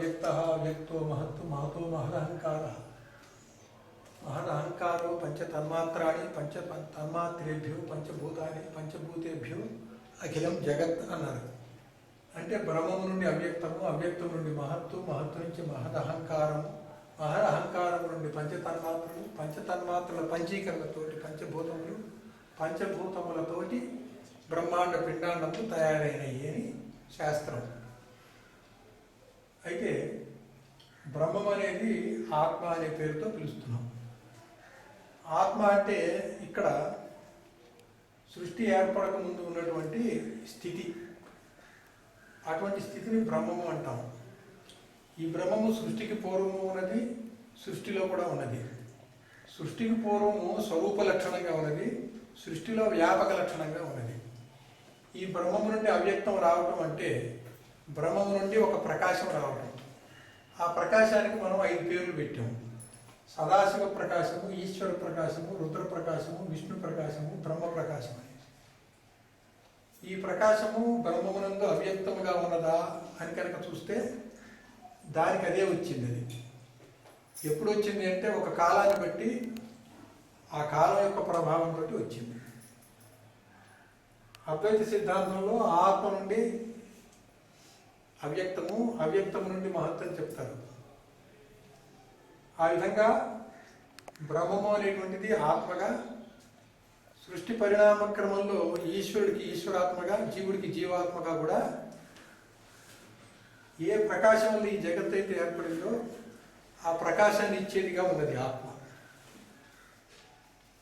అవ్యక్త అవ్యక్తో మహత్తు మహతో మహదహంకార మహదహంకారో పంచతన్మాత్రాన్ని తన్మాత్రేభ్యో పంచభూతాన్ని పంచభూతేభ్యో అఖిలం జగత్ అన్నారు. అంటే బ్రహ్మము నుండి అవ్యక్తము, అవ్యక్తం నుండి మహత్తు, మహత్తు నుంచి మహదహంకారము, మహదహంకారం నుండి పంచతన్మాత్రలు, పంచతన్మాత్రల పంచీకరణతోటి పంచభూతములు, పంచభూతములతోటి బ్రహ్మాండ పిండాండములు తయారైనవి అని శాస్త్రం. అయితే బ్రహ్మం అనేది ఆత్మ అనే పేరుతో పిలుస్తున్నాం. ఆత్మ అంటే ఇక్కడ సృష్టి ఏర్పడక ముందు ఉన్నటువంటి స్థితి, అటువంటి స్థితిని బ్రహ్మము అంటాం. ఈ బ్రహ్మము సృష్టికి పూర్వము ఉన్నది, సృష్టిలో కూడా ఉన్నది. సృష్టికి పూర్వము స్వరూప లక్షణంగా ఉన్నది, సృష్టిలో వ్యాపక లక్షణంగా ఉన్నది. ఈ బ్రహ్మము నుండి అవ్యక్తం రావటం అంటే బ్రహ్మము నుండి ఒక ప్రకాశం రావటం. ఆ ప్రకాశానికి మనం 5 పేర్లు పెట్టాము. సదాశివ ప్రకాశము, ఈశ్వర ప్రకాశము, రుద్ర ప్రకాశము, విష్ణు ప్రకాశము, బ్రహ్మ ప్రకాశం అని. ఈ ప్రకాశము బ్రహ్మమునందు అవ్యక్తముగా ఉన్నదా అని కనుక చూస్తే దానికి అదే వచ్చింది. అది ఎప్పుడు వచ్చింది అంటే ఒక కాలాన్ని బట్టి, ఆ కాలం యొక్క ప్రభావం బట్టి వచ్చింది. అద్వైత సిద్ధాంతంలో ఆత్మ నుండి అవ్యక్తము, అవ్యక్తము నుండి మహత్వం చెప్తారు. ఆ విధంగా బ్రహ్మము అనేటువంటిది ఆత్మగా, సృష్టి పరిణామ క్రమంలో ఈశ్వరుడికి ఈశ్వరాత్మగా, జీవుడికి జీవాత్మగా కూడా ఏ ప్రకాశం వల్ల ఈ జగత్ అయితే ఏర్పడిందో ఆ ప్రకాశాన్ని ఇచ్చేదిగా ఉన్నది ఆత్మ.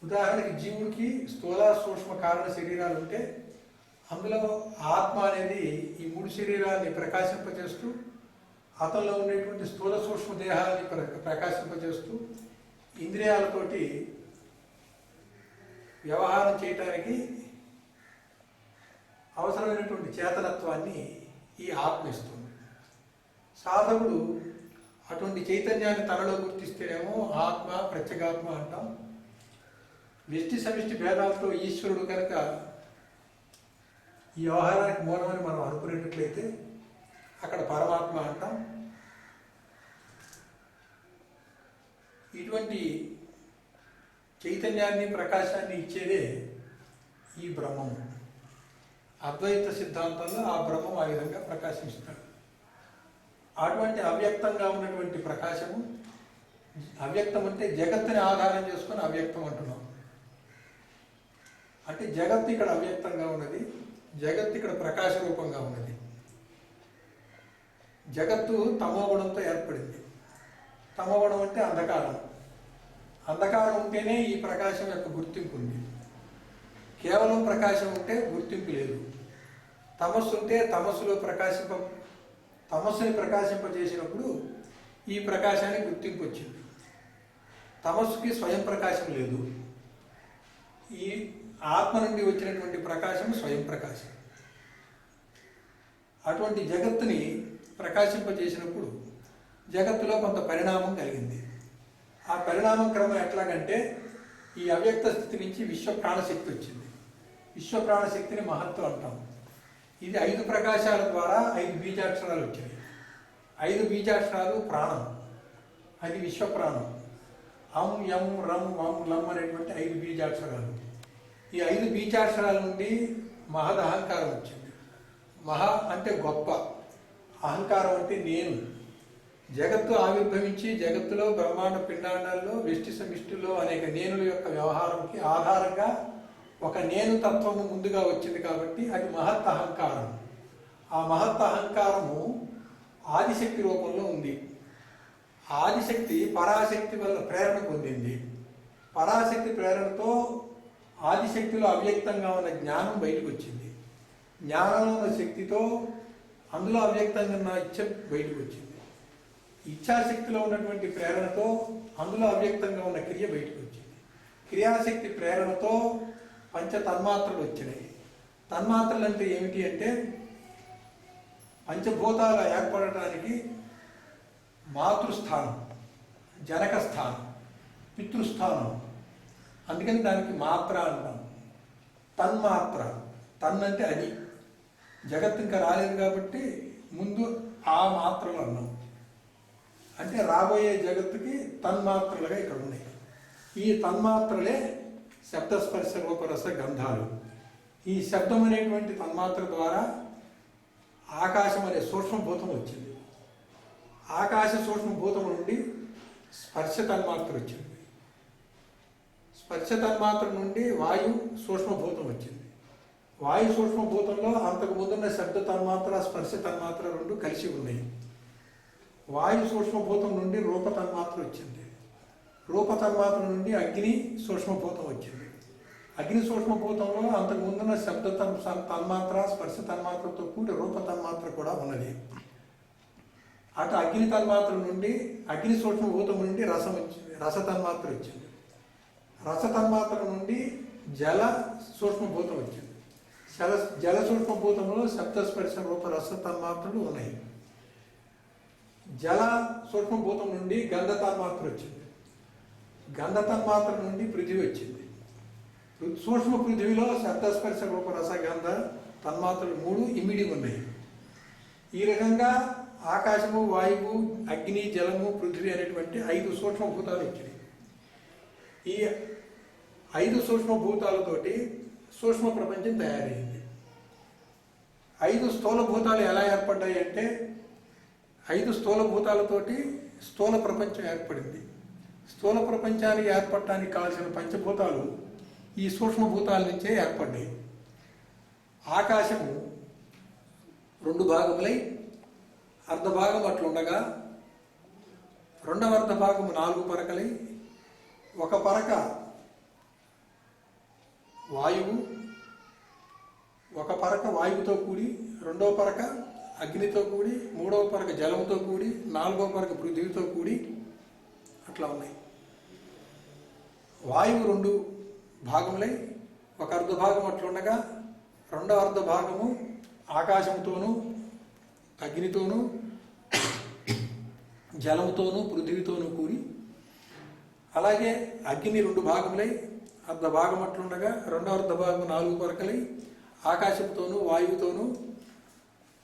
ఉదాహరణకి జీవుడికి స్థూల సూక్ష్మ కారణ శరీరాలు ఉంటే అందులో ఆత్మ అనేది ఈ 3 శరీరాన్ని ప్రకాశింపజేస్తూ, అతనిలో ఉండేటువంటి స్థూల సూక్ష్మ దేహాన్ని ప్రకాశింపజేస్తూ, ఇంద్రియాలతోటి వ్యవహారం చేయటానికి అవసరమైనటువంటి చేతనత్వాన్ని ఈ ఆత్మ ఇస్తుంది. సాధకుడు అటువంటి చైతన్యాన్ని తనలో గుర్తిస్తేనేమో ఆత్మ, ప్రత్యేగాత్మ అంటాం. వ్యష్టి సమిష్టి భేదాలతో ఈశ్వరుడు కనుక ఈ వ్యవహారానికి మూలమని మనం అనుకునేటట్లయితే అక్కడ పరమాత్మ అంటాం. ఇటువంటి చైతన్యాన్ని, ప్రకాశాన్ని ఇచ్చేదే ఈ బ్రహ్మము. అద్వైత సిద్ధాంతంలో ఆ బ్రహ్మం ఆ విధంగా ప్రకాశిస్తాడు. అటువంటి అవ్యక్తంగా ఉన్నటువంటి ప్రకాశము, అవ్యక్తం అంటే జగత్తుని ఆధారం చేసుకొని అవ్యక్తం అంటున్నాం. అంటే జగత్తు ఇక్కడ అవ్యక్తంగా ఉన్నది, జగత్తు ఇక్కడ ప్రకాశ రూపంగా ఉన్నది. జగత్తు తమోగుణంతో ఏర్పడింది. తమోగుణం అంటే అంధకారం. అంధకారం ఉంటేనే ఈ ప్రకాశం యొక్క గుర్తింపు ఉంది. కేవలం ప్రకాశం ఉంటే గుర్తింపు లేదు. తమస్సు ఉంటే తమస్సుని ప్రకాశింపజేసినప్పుడు ఈ ప్రకాశానికి గుర్తింపు వచ్చింది. తమస్సుకి స్వయం ప్రకాశం లేదు. ఈ ఆత్మ నుండి వచ్చినటువంటి ప్రకాశం స్వయం ప్రకాశం. అటువంటి జగత్తుని ప్రకాశింపజేసినప్పుడు జగత్తులో కొంత పరిణామం కలిగింది. ఆ పరిణామం క్రమం ఎట్లాగంటే ఈ అవ్యక్త స్థితి నుంచి విశ్వ ప్రాణశక్తి వచ్చింది. విశ్వ ప్రాణశక్తిని మహత్వం అంటాం. ఇది 5 ప్రకాశాల ద్వారా 5 బీజాక్షరాలు వచ్చాయి. 5 బీజాక్షరాలు ప్రాణం, అది విశ్వప్రాణం. అం, యం, రం, వం, లం అనేటువంటి 5 బీజాక్షరాలు. ఈ 5 బీజాక్షరాల నుండి మహద్ అహంకారం వచ్చింది. మహ అంటే గొప్ప, అహంకారం అంటే నేను. జగత్తు ఆవిర్భవించి జగత్తులో బ్రహ్మాండ పిండాండాల్లో వ్యష్టి సమిష్టిలో అనేక నేనుల యొక్క వ్యవహారంకి ఆధారంగా ఒక నేను తత్వము ముందుగా వచ్చింది కాబట్టి అది మహత్ అహంకారం. ఆ మహత్ అహంకారము ఆదిశక్తి రూపంలో ఉంది. ఆదిశక్తి పరాశక్తి వల్ల ప్రేరణ పొందింది. పరాశక్తి ప్రేరణతో ఆదిశక్తిలో అవ్యక్తంగా ఉన్న జ్ఞానం బయటకు వచ్చింది. జ్ఞానంలో ఉన్న శక్తితో అందులో అవ్యక్తంగా ఉన్న ఇచ్చ బయటకు వచ్చింది. ఇచ్ఛాశక్తిలో ఉన్నటువంటి ప్రేరణతో అందులో అవ్యక్తంగా ఉన్న క్రియ బయటకు వచ్చింది. క్రియాశక్తి ప్రేరణతో పంచ తన్మాత్రలు వచ్చినాయి. తన్మాత్రలు అంటే ఏమిటి అంటే పంచభూతాలు ఏర్పడటానికి మాతృస్థానం, జనక స్థానం, పితృస్థానం. అందుకని దానికి మాత్ర అంటాం. తన్మాత్ర, తన్ అంటే అది. జగత్తు ఇంకా రాలేదు కాబట్టి ముందు ఆ మాత్రలు అన్నాం. అంటే రాబోయే జగత్తుకి తన్మాత్రలుగా ఇక్కడ ఉన్నాయి. ఈ తన్మాత్రలే శబ్దస్పర్శ రూపరస గంధాలు. ఈ శబ్దం అనేటువంటి తన్మాత్ర ద్వారా ఆకాశం అనే సూక్ష్మభూతం వచ్చింది. ఆకాశ సూక్ష్మభూతం నుండి స్పర్శ తన్మాత్ర వచ్చింది. స్పర్శ తన్మాత్ర నుండి వాయు సూక్ష్మభూతం వచ్చింది. వాయు సూక్ష్మభూతంలో అంతకు ముందున్న శబ్ద తన్మాత్ర స్పర్శ తన్మాత్ర రెండు కలిసి ఉన్నాయి. వాయు సూక్ష్మభూతం నుండి రూప తన్మాత్ర వచ్చింది. రూప తన్మాత్ర నుండి అగ్ని సూక్ష్మభూతం వచ్చింది. అగ్ని సూక్ష్మభూతంలో అంతకు ముందున్న శబ్ద తన్మాత్ర స్పర్శ తన్మాత్రతో కూడి రూప తన్మాత్ర కూడా ఉన్నది. అటు అగ్ని తన్మాత్ర నుండి అగ్ని సూక్ష్మభూతం నుండి రసం వచ్చింది, రస తన్మాత్ర వచ్చింది. రస తన్మాత్ర నుండి జల సూక్ష్మభూతం వచ్చింది. జల సూక్ష్మభూతంలో శబ్దస్పర్శ రూప రస తన్మాత్రలు ఉన్నాయి. జల సూక్ష్మభూతం నుండి గంధ తన్మాత్ర వచ్చింది. గంధ తన్మాత్ర నుండి పృథివీ వచ్చింది. సూక్ష్మ పృథివీలో శబ్దస్పర్శ రూప రస గంధ తన్మాత్రలు మూడు ఇమిడి ఉన్నాయి. ఈ రకంగా ఆకాశము, వాయువు, అగ్ని, జలము, పృథివీ అనేటువంటి 5 సూక్ష్మభూతాలు వచ్చినాయి. ఈ 5 సూక్ష్మభూతాలతోటి సూక్ష్మ ప్రపంచం తయారైంది. 5 స్థూలభూతాలు ఎలా ఏర్పడ్డాయి అంటే 5 స్థూలభూతాలతోటి స్థూల ప్రపంచం ఏర్పడింది. స్థూల ప్రపంచానికి ఏర్పడటానికి కావాల్సిన పంచభూతాలు ఈ సూక్ష్మభూతాల నుంచే ఏర్పడ్డాయి. ఆకాశము 2 భాగములై అర్ధభాగం అట్లుండగా రెండవ అర్ధభాగము 4 పరకలై, ఒక పరక వాయువు, ఒక పరక వాయువుతో కూడి, రెండవ పరక అగ్నితో కూడి, మూడవ పరక జలంతో కూడి, 4వ పరక పృథివీతో కూడి అట్లా ఉన్నాయి. వాయువు 2 భాగములై ఒక అర్ధభాగం అట్లుండగా రెండవ అర్ధభాగము ఆకాశంతోనూ అగ్నితోనూ జలముతోనూ పృథివీతోనూ కూడి, అలాగే అగ్ని 2 భాగములై అర్ధభాగం అట్లుండగా రెండవ అర్ధభాగం 4 పరకలై ఆకాశంతోనూ వాయువుతోనూ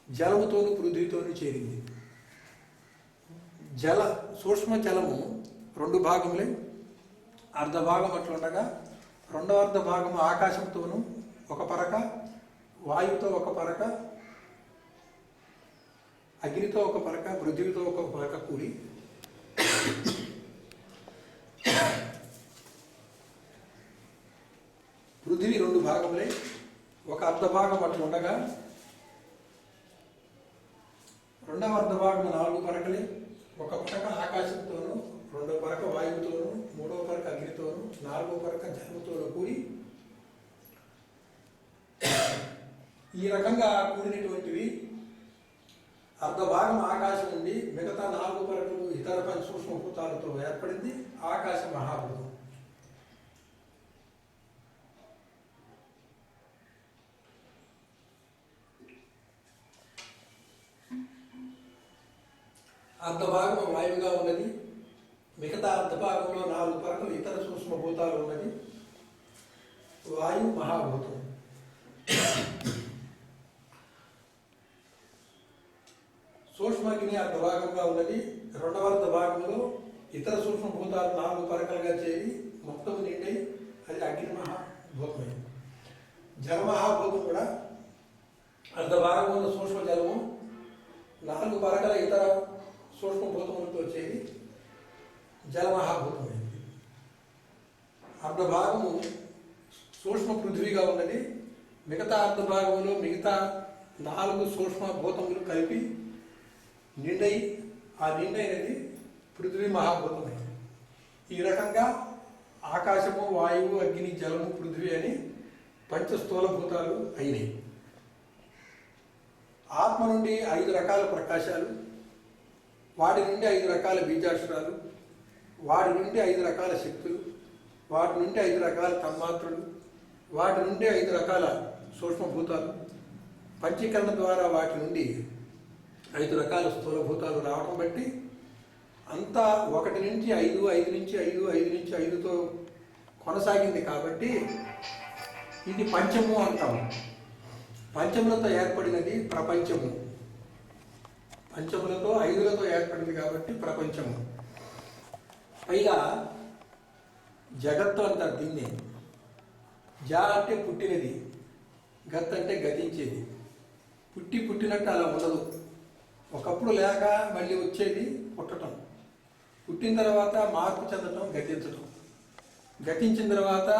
జలముతోనూ పృథివీతోనూ చేరింది. సూక్ష్మ జలము 2 భాగములై అర్ధభాగం అట్లుండగా రెండవ అర్ధభాగము ఆకాశంతోనూ ఒక పరక, వాయువుతో ఒక పరక, అగ్నితో ఒక పరక, పృథివీతో ఒక పరక కూడి పృథివీ 2 భాగములై ఒక అర్ధభాగం అట్లా ఉండగా రెండవ అర్ధభాగం 4 పరకలై ఒక పరక ఆకాశంతోనూ, రెండవ పరక వాయువుతోనూ, మూడవ పరక అగ్నితోనూ, 4వ పరక జలముతోనూ కూడి ఈ రకంగా కూడినటువంటివి అర్ధభాగం ఆకాశం నుండి మిగతా 4 పరకలు ఇతర పంచసూక్ష్మభూతాలతో ఏర్పడింది ఆకాశ మహాభూతం. అర్ధభాగం వాయువుగా ఉన్నది, మిగతా అర్ధభాగంలో 4 పరకలు ఇతర సూక్ష్మభూతాలు ఉన్నది వాయు మహాభూతం. సూక్ష్మగ్ని అర్ధభాగంగా ఉన్నది, రెండవ అర్ధభాగంలో ఇతర సూక్ష్మభూతాలు 4 పరకలుగా చేరి మొత్తం నిండి అది అగ్ని మహాభూతమైంది. జలమహాభూతం కూడా అర్ధభాగంలో సూక్ష్మ జలము 4 పరకల ఇతర సూక్ష్మభూతములతో చేరి జలమహాభూతమైంది. అర్ధభాగము సూక్ష్మ పృథ్వీగా ఉన్నది, మిగతా అర్ధభాగంలో మిగతా 4 సూక్ష్మభూతములు కలిపి నిండై ఆ నిండైనది పృథ్వీ మహాభూతమైంది. ఈ రకంగా ఆకాశము, వాయువు, అగ్ని, జలము, పృథ్వీ అని పంచస్థూలభూతాలు అయినాయి. ఆత్మ నుండి 5 రకాల ప్రకాశాలు, వాటి నుండి 5 రకాల బీజాక్షరాలు, వాటి నుండి 5 రకాల శక్తులు, వాటి నుండి 5 రకాల తన్మాత్రలు, వాటి నుండి 5 రకాల సూక్ష్మభూతాలు, పంచీకరణ ద్వారా వాటి నుండి 5 రకాల స్థూలభూతాలు రావటం బట్టి అంతా 1 నుంచి 5, 5 నుంచి 5, 5 నుంచి 5తో కొనసాగింది. కాబట్టి ఇది పంచము అంటాము. పంచములతో ఏర్పడినది ప్రపంచము. పంచములతో ఐదులతో ఏర్పడింది కాబట్టి ప్రపంచము. పైగా జగత్తు అంటారు దీన్ని. జా అంటే పుట్టినది, గత్ అంటే గతించేది. పుట్టినట్టు అలా ఉండదు. ఒకప్పుడు లేక మళ్ళీ వచ్చేది పుట్టడం, పుట్టిన తర్వాత మార్పు చెందటం, గతించటం, గతించిన తర్వాత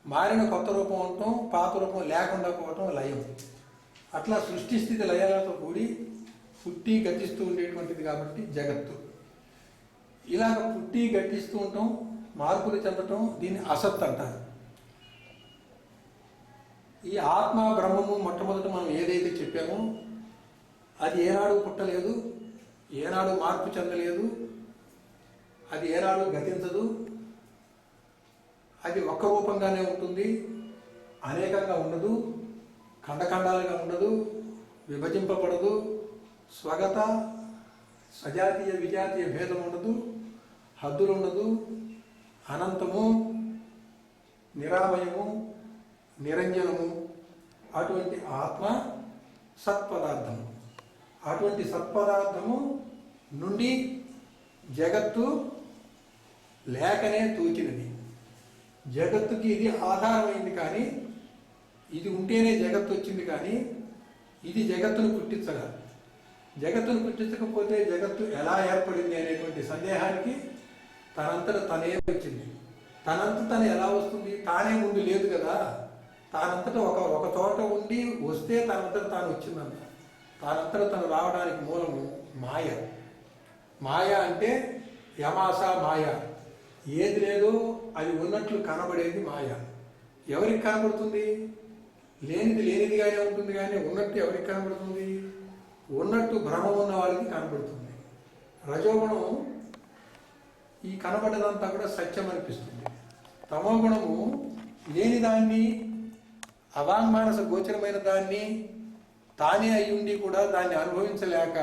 మారిన కొత్త రూపం ఉండటం, పాత రూపం లేకుండా పోవటం లయం. అట్లా సృష్టి స్థితి లయాలతో కూడి పుట్టి గతిస్తూ ఉండేటువంటిది కాబట్టి జగత్తు. ఇలాగ పుట్టి గతిస్తూ ఉండటం, మార్పులు చెందటం, దీన్ని అసత్ అంటారు. ఈ ఆత్మ బ్రహ్మము మొట్టమొదట మనం ఏదైతే చెప్పామో అది ఏనాడు పుట్టలేదు, ఏనాడు మార్పు చెందలేదు, అది ఏనాడు గతించదు, అది ఒక్క రూపంగానే ఉంటుంది, అనేకంగా ఉండదు, ఖండఖండాలుగా ఉండదు, విభజింపబడదు, స్వగత సజాతీయ విజాతీయ భేదం ఉండదు, హద్దులు ఉండదు, అనంతము, నిరామయము, నిరంజనము. అటువంటి ఆత్మ సత్పదార్థము. అటువంటి సత్పదార్థము నుండి జగత్తు లేకనే తోచినది. జగత్తుకి ఇది ఆధారమైంది, కానీ ఇది ఉంటేనే జగత్తు వచ్చింది, కానీ ఇది జగత్తును పుట్టించగా. జగత్తును పుట్టించకపోతే జగత్తు ఎలా ఏర్పడింది అనేటువంటి సందేహానికి తనంతట తనే వచ్చింది. తనంత తను ఎలా వస్తుంది? తానే ముందు లేదు కదా. తానంతట ఒక చోట ఉండి వస్తే తనంతట తాను వచ్చిందంట. తానంతట తను రావడానికి మూలము మాయ. మాయ అంటే యమాస మాయ. ఏది లేదో అది ఉన్నట్లు కనబడేది మాయ. ఎవరికి కనబడుతుంది? లేనిది లేనిదిగానే ఉంటుంది, కానీ ఉన్నట్టు ఎవరికి కనబడుతుంది? ఉన్నట్టు భ్రమ ఉన్న వాళ్ళకి కనబడుతుంది. రజోగుణం ఈ కనబడ్డదంతా కూడా సత్యం అనిపిస్తుంది. తమోగుణము లేని దాన్ని, అవాంగ్మానస గోచరమైన దాన్ని తానే అయి ఉండి కూడా దాన్ని అనుభవించలేక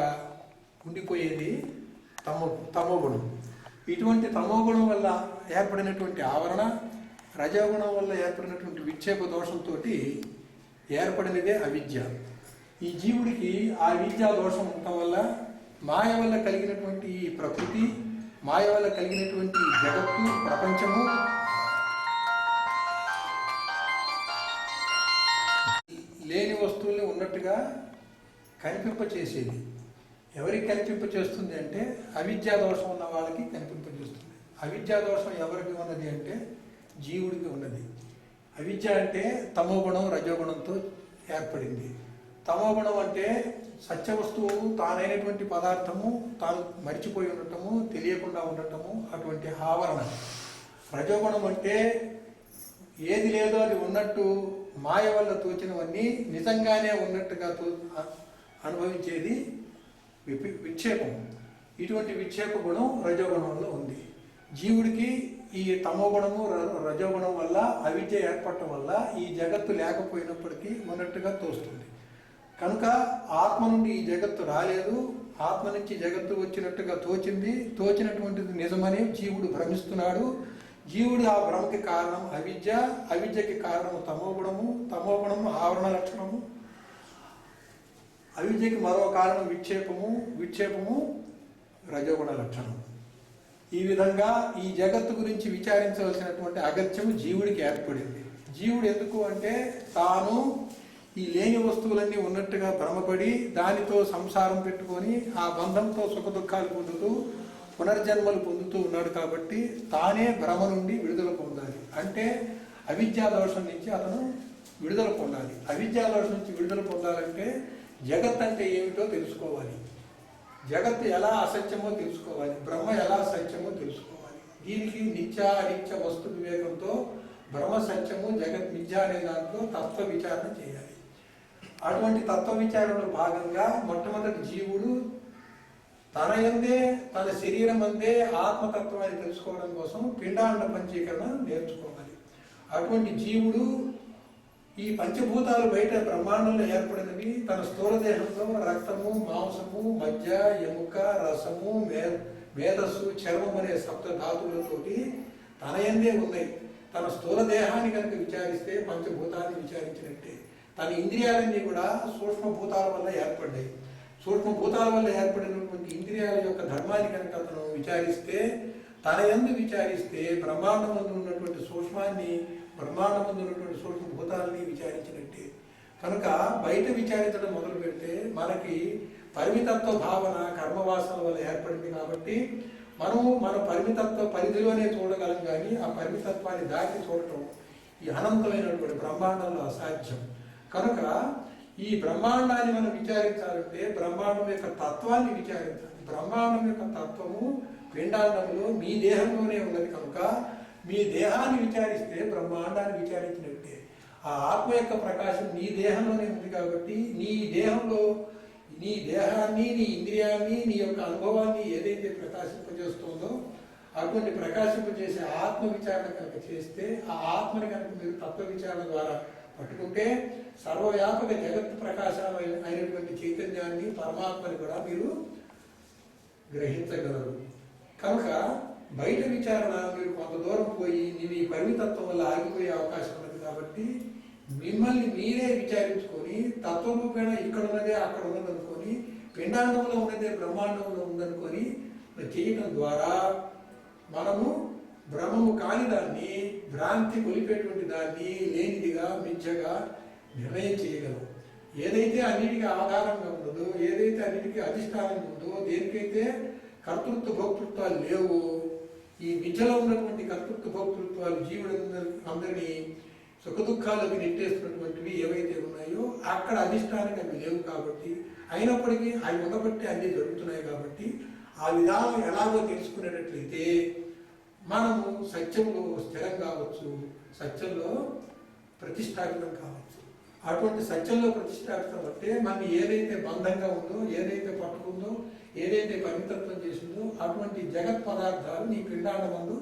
ఉండిపోయేది తమోగుణం. ఇటువంటి తమోగుణం వల్ల ఏర్పడినటువంటి ఆవరణ, రజోగుణం వల్ల ఏర్పడినటువంటి విక్షేప దోషంతో ఏర్పడినదే అవిద్య. ఈ జీవుడికి ఆ విద్యా దోషం ఉండటం వల్ల మాయ వల్ల కలిగినటువంటి ఈ ప్రకృతి, మాయ వల్ల కలిగినటువంటి జగత్తు, ప్రపంచము లేని వస్తువుల్ని ఉన్నట్టుగా కనిపింపచేసేది. ఎవరికి కనిపింపచేస్తుంది అంటే అవిద్యా దోషం ఉన్న వాళ్ళకి కనిపింపచేస్తుంది. అవిద్యా దోషం ఎవరికి ఉన్నది అంటే జీవుడికి ఉన్నది. అవిద్య అంటే తమోగుణం రజోగుణంతో ఏర్పడింది. తమోగుణం అంటే సత్య వస్తువు తానైనటువంటి పదార్థము తాను మరిచిపోయి ఉండటము, తెలియకుండా ఉండటము, అటువంటి ఆవరణ. రజోగుణం అంటే ఏది లేదో అది ఉన్నట్టు మాయ వల్ల తోచినవన్నీ నిజంగానే ఉన్నట్టుగా అనుభవించేది విక్షేపం. ఇటువంటి విక్షేప గుణం రజోగుణంలో ఉంది. జీవుడికి ఈ తమోగుణము రజోగుణం వల్ల అవిద్య ఏర్పడటం వల్ల ఈ జగత్తు లేకపోయినప్పటికీ ఉన్నట్టుగా తోస్తుంది. కనుక ఆత్మ నుండి ఈ జగత్తు రాలేదు, ఆత్మ నుంచి జగత్తు వచ్చినట్టుగా తోచింది. తోచినటువంటిది నిజమని జీవుడు భ్రమిస్తున్నాడు. జీవుడు ఆ భ్రమకి కారణం అవిద్య, అవిద్యకి కారణము తమోగుణము, తమోగుణము ఆవరణ లక్షణము, అవిద్యకి మరో కారణం విక్షేపము, విక్షేపము రజోగుణ లక్షణం. ఈ విధంగా ఈ జగత్తు గురించి విచారించవలసినటువంటి అగత్యము జీవుడికి ఏర్పడింది. జీవుడు ఎందుకు అంటే తాను ఈ లేని వస్తువులన్నీ ఉన్నట్టుగా భ్రమపడి దానితో సంసారం పెట్టుకొని ఆ బంధంతో సుఖ దుఃఖాలు పొందుతూ పునర్జన్మలు పొందుతూ ఉన్నాడు. కాబట్టి తానే భ్రమ నుండి విడుదల పొందాలి. అంటే అవిద్యా దోషం నుంచి అతను విడుదల పొందాలి. అవిద్యా దోషం నుంచి విడుదల పొందాలంటే జగత్ అంటే ఏమిటో తెలుసుకోవాలి, జగత్తు ఎలా అసత్యమో తెలుసుకోవాలి, బ్రహ్మ ఎలా సత్యమో తెలుసుకోవాలి. దీనికి నిత్య అనిత్య వస్తు వివేకంతో బ్రహ్మ సత్యము, జగత్ మిథ్య అనే దాంట్లో తత్వ విచారణ చేయాలి. అటువంటి తత్వ విచారణలో భాగంగా మొట్టమొదటి జీవుడు తన యందే, తన శరీరం అందే ఆత్మతత్వాన్ని తెలుసుకోవడం కోసం పిండాండ పంచీకరణ నేర్చుకోవాలి. అటువంటి జీవుడు ఈ పంచభూతాలు బయట బ్రహ్మాండంలో ఏర్పడినవి తన స్థూల దేహంలో రక్తము, మాంసము, మజ్జ, ఎముక, రసము, మేధస్సు, చర్మం అనే సప్త ధాతువులతోటి తన యందే ఉన్నాయి. తన స్థూల దేహాన్ని కనుక విచారిస్తే పంచభూతాన్ని విచారించినట్టే. తన ఇంద్రియాలన్నీ కూడా సూక్ష్మభూతాల వల్ల ఏర్పడ్డాయి. సూక్ష్మభూతాల వల్ల ఏర్పడినటువంటి ఇంద్రియాల యొక్క ధర్మాన్ని కనుక అతను విచారిస్తే, తన యందు విచారిస్తే బ్రహ్మాండమందు ఉన్నటువంటి సూక్ష్మాన్ని, బ్రహ్మాండమందు ఉన్నటువంటి సూక్ష్మభూతాలని విచారించినట్టే. కనుక బయట విచారించడం మొదలు పెడితే మనకి పరిమితత్వ భావన కర్మవాసన వల్ల ఏర్పడింది కాబట్టి మనము మన పరిమితత్వ పరిధిలోనే చూడగలం, కానీ ఆ పరిమితత్వాన్ని దాటి చూడటం ఈ అనంతమైనటువంటి బ్రహ్మాండంలో అసాధ్యం. కనుక ఈ బ్రహ్మాండాన్ని మనం విచారించాలంటే బ్రహ్మాండం యొక్క తత్వాన్ని విచారించాలి. బ్రహ్మాండం యొక్క తత్వము పిండాండంలో మీ దేహంలోనే ఉన్నది కనుక మీ దేహాన్ని విచారిస్తే బ్రహ్మాండాన్ని విచారించినట్టే. ఆ ఆత్మ యొక్క ప్రకాశం నీ దేహంలోనే ఉంది కాబట్టి నీ దేహంలో నీ దేహాన్ని, నీ ఇంద్రియాన్ని, నీ యొక్క అనుభవాన్ని ఏదైతే ప్రకాశింపజేస్తుందో అటువంటి ప్రకాశింపజేసే ఆత్మ విచారణ కనుక చేస్తే, ఆ ఆత్మని కనుక మీరు తత్వ విచారణ ద్వారా పట్టుకుంటే సర్వవ్యాపక జగత్ ప్రకాశం అయినటువంటి చైతన్యాన్ని, పరమాత్మని కూడా మీరు గ్రహించగలరు. కనుక బయట విచారణ మీరు కొంత దూరం పోయి మీ పరిమితత్వం వల్ల ఆగిపోయే అవకాశం ఉన్నది. కాబట్టి మిమ్మల్ని మీరే విచారించుకొని తత్వరూపేణ ఇక్కడ ఉన్నదే అక్కడ ఉన్నదనుకొని, పిండాండంలో ఉన్నదే బ్రహ్మాండంలో ఉందనుకొని చేయటం ద్వారా మనము బ్రహ్మము కాని దాన్ని, భ్రాంతి కొలిపేటువంటి దాన్ని లేనిదిగా, మిథ్యగా నిర్ణయం చేయగలం. ఏదైతే అన్నిటికీ ఆధారంగా ఉండదో, ఏదైతే అన్నిటికీ అధిష్టానంగా ఉందో, దేనికైతే కర్తృత్వ భోక్తృత్వాలు లేవు, ఈ మిథ్యలో ఉన్నటువంటి కర్తృత్వ భోక్తృత్వాలు జీవులందరినీ సుఖదుఖాలకు నెట్టేస్తున్నటువంటివి ఏవైతే ఉన్నాయో అక్కడ అధిష్టానంగా అవి లేవు. కాబట్టి అయినప్పటికీ అవి ఉండబట్టి అన్నీ జరుగుతున్నాయి. కాబట్టి ఆ విధానం ఎలాగో తెలుసుకునేటట్లయితే మనము సత్యంలో స్థిరం కావచ్చు, సత్యంలో ప్రతిష్టాపితం కావచ్చు. అటువంటి సత్యంలో ప్రతిష్టాపితం అంటే మనకి ఏదైతే బంధంగా ఉందో, ఏదైతే పట్టుకుందో, ఏదైతే పరిమితత్వం చేసిందో అటువంటి జగత్ పదార్థాలు నీ పిండాండమందు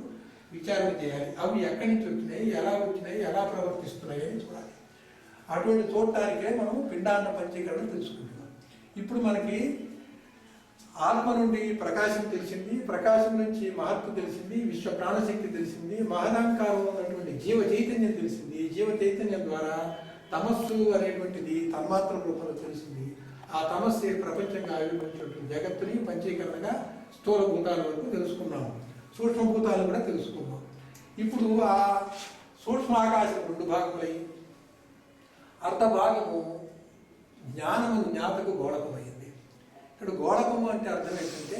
విచారణ చేయాలి. అవి ఎక్కడి నుంచి వచ్చినాయి, ఎలా వచ్చినాయి, ఎలా ప్రవర్తిస్తున్నాయి అని చూడాలి. అటువంటి చూడటానికే మనం పిండాండ పంచీకరణ తెలుసుకుంటున్నాం. ఇప్పుడు మనకి ఆత్మ నుండి ప్రకాశం తెలిసింది, ప్రకాశం నుంచి మహత్తు తెలిసింది, విశ్వ ప్రాణశక్తి తెలిసింది, మహదాంకారం ఉన్నటువంటి జీవ చైతన్యం తెలిసింది. జీవ చైతన్యం ద్వారా తమస్సు అనేటువంటిది తన్మాత్ర రూపంలో తెలిసింది. ఆ తమస్సు ప్రపంచంగా ఆవిర్భవించినటువంటి జగత్తుని పంచీకరణగా స్థూల భూతాల వరకు తెలుసుకున్నాము, సూక్ష్మభూతాలు కూడా తెలుసుకున్నాం. ఇప్పుడు ఆ సూక్ష్మ ఆకాశం రెండు భాగములై అర్ధ భాగము జ్ఞానము జ్ఞాతకు గోళకమైంది. ఇక్కడ గోళకము అంటే అర్థం ఏంటంటే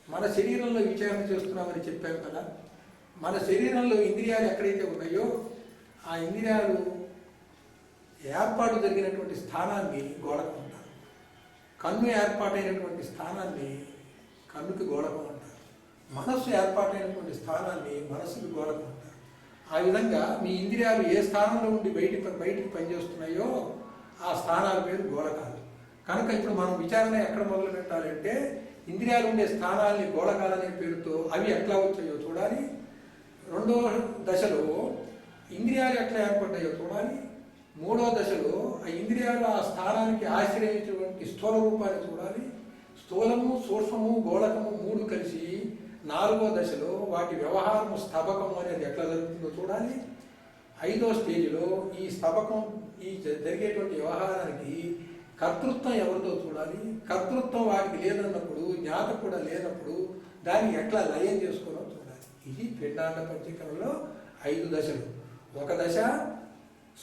మన శరీరంలో విచారణ చేస్తున్నామని చెప్పాను కదా, మన శరీరంలో ఇంద్రియాలు ఎక్కడైతే ఉన్నాయో ఆ ఇంద్రియాలు ఏర్పాటు జరిగినటువంటి స్థానాన్ని గోళకం అంటారు. కన్ను ఏర్పాటైనటువంటి స్థానాన్ని కన్నుకి గోళకం అంటారు. మనస్సు ఏర్పాటైనటువంటి స్థానాన్ని మనస్సుకి గోళకం అంటారు. ఆ విధంగా మీ ఇంద్రియాలు ఏ స్థానంలో ఉండి బయటికి పనిచేస్తున్నాయో ఆ స్థానాల పేరు గోళకాలు. కనుక ఇప్పుడు మనం విచారణ ఎక్కడ మొదలు పెట్టాలంటే ఇంద్రియాలు ఉండే స్థానాల్ని గోళకాలనే పేరుతో అవి ఎట్లా వచ్చాయో చూడాలి. రెండో దశలో ఇంద్రియాలు ఎట్లా ఏర్పడ్డాయో చూడాలి. మూడో దశలో ఆ ఇంద్రియాలు ఆ స్థానానికి ఆశ్రయించినటువంటి స్థూల రూపాన్ని చూడాలి. స్థూలము, సూక్ష్మము, గోళకము మూడు కలిసి నాలుగో దశలో వాటి వ్యవహారము స్తబకము అనేది ఎట్లా జరుగుతుందో చూడాలి. ఐదో స్టేజ్లో ఈ స్తబకం, ఈ జరిగేటువంటి వ్యవహారానికి కర్తృత్వం ఎవరితో చూడాలి. కర్తృత్వం వాటికి లేదన్నప్పుడు, జ్ఞాత కూడా లేనప్పుడు దాన్ని ఎట్లా లయం చేసుకోవడం చూడాలి. ఇది పిండాండ పంచీకరణలో 5 దశలు. ఒక దశ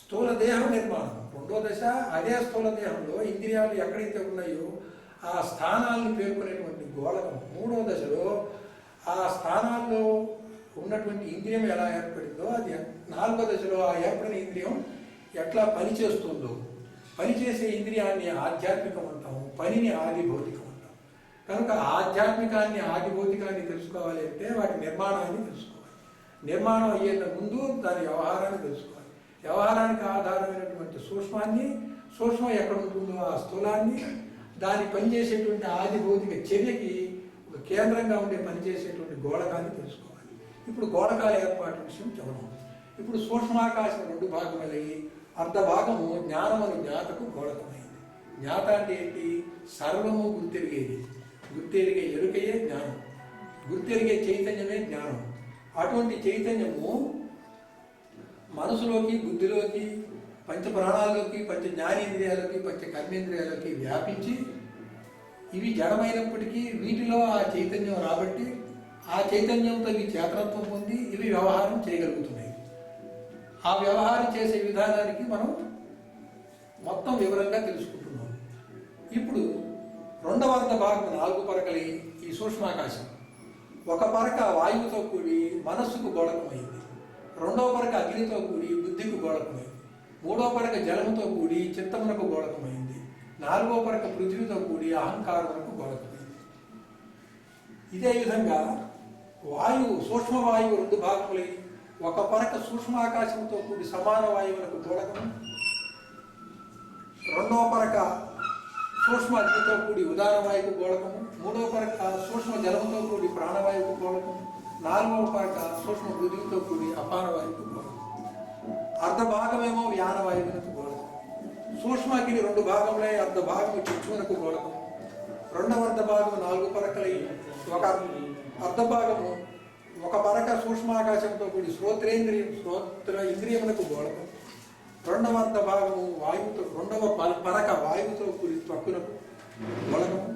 స్థూల దేహం నిర్మాణం, రెండో దశ అదే స్థూల దేహంలో ఇంద్రియాలు ఎక్కడైతే ఉన్నాయో ఆ స్థానాలను పేర్కొనేటువంటి గోళకం, మూడో దశలో ఆ స్థానాల్లో ఉన్నటువంటి ఇంద్రియం ఎలా ఏర్పడిందో అది, నాలుగో దశలో ఆ ఏర్పడిన ఇంద్రియం ఎట్లా పనిచేస్తుందో, పనిచేసే ఇంద్రియాన్ని ఆధ్యాత్మికం అంటాము, పనిని ఆది భౌతికం అంటాం. కనుక ఆధ్యాత్మికాన్ని, ఆది భౌతికాన్ని తెలుసుకోవాలి అంటే వాటి నిర్మాణాన్ని తెలుసుకోవాలి. నిర్మాణం అయ్యే ముందు దాని వ్యవహారాన్ని తెలుసుకోవాలి. వ్యవహారానికి ఆధారమైనటువంటి సూక్ష్మాన్ని, సూక్ష్మం ఎక్కడ ఉంటుందో ఆ స్థూలాన్ని, దాన్ని పనిచేసేటువంటి ఆది భౌతిక చర్యకి ఒక కేంద్రంగా ఉండే పనిచేసేటువంటి గోళకాన్ని తెలుసుకోవాలి. ఇప్పుడు గోళకాల ఏర్పాటు విషయం చూడడం. ఇప్పుడు సూక్ష్మాకాశం 2 భాగములయ్యి అర్ధ భాగము జ్ఞానమను జ్ఞాతకు గోళకమైంది. జ్ఞాత అంటే ఏంటి? సర్వము గుర్తెరిగేది. గుర్తెరిగే ఎరుకయే జ్ఞానం, గుర్తెరిగే చైతన్యమే జ్ఞానం. అటువంటి చైతన్యము మనసులోకి, బుద్ధిలోకి, పంచ ప్రాణాల్లోకి, పంచ జ్ఞానేంద్రియాలకి, పంచ కర్మేంద్రియాలకి వ్యాపించి ఇవి జడమైనప్పటికీ వీటిలో ఆ చైతన్యం రాబట్టి ఆ చైతన్యంతో ఇవి చేతనత్వం పొంది ఇవి వ్యవహారం చేయగలుగుతున్నాయి. ఆ వ్యవహారం చేసే విధానానికి మనం మొత్తం వివరంగా తెలుసుకుంటున్నాం. ఇప్పుడు రెండవ అర్ధ భాగం 4 పరకలి ఈ సూక్ష్మాకాశం. ఒక పరక వాయువుతో కూడి మనస్సుకు గోళకమైంది, రెండవ పరక అగ్నితో కూడి బుద్ధికి గోళకమైంది, మూడవ పరక జలముతో కూడి చిత్తమునకు గోళకమైంది, నాలుగవ పరక పృథ్వీతో కూడి అహంకారమునకు గోళకమైంది. ఇదే విధంగా వాయువు సూక్ష్మ వాయువు 2 భాగములై ఒక పరక సూక్ష్మాకాశంతో కూడి సమాన వాయువులకు గోళకము, రెండవ పరక సూక్ష్మ అగ్నితో కూడి ఉదాన వాయువు గోళకము, మూడవ పరక సూక్ష్మ జలముతో కూడి ప్రాణవాయువు గోళకము, నాలుగవ పరక సూక్ష్మ పృథ్వీతో కూడి అపాన వాయువు గోళకం. అర్ధ భాగమేమో వ్యాన వాయువునకు గోళకం. సూక్ష్మ అగ్ని 2 భాగములై అర్ధ భాగము చక్షువునకు గోళకం, రెండవ అర్ధ భాగము 4 పరకలై ఒక అర్ధ భాగము ఒక పరక సూక్ష్మాకాశంతో కూడి శ్రోత్ర ఇంద్రియమునకు గోళకం, రెండవ అర్ధ భాగము వాయువుతో రెండవ పరక వాయువుతో కూడి త్వక్కునకు గోళకము,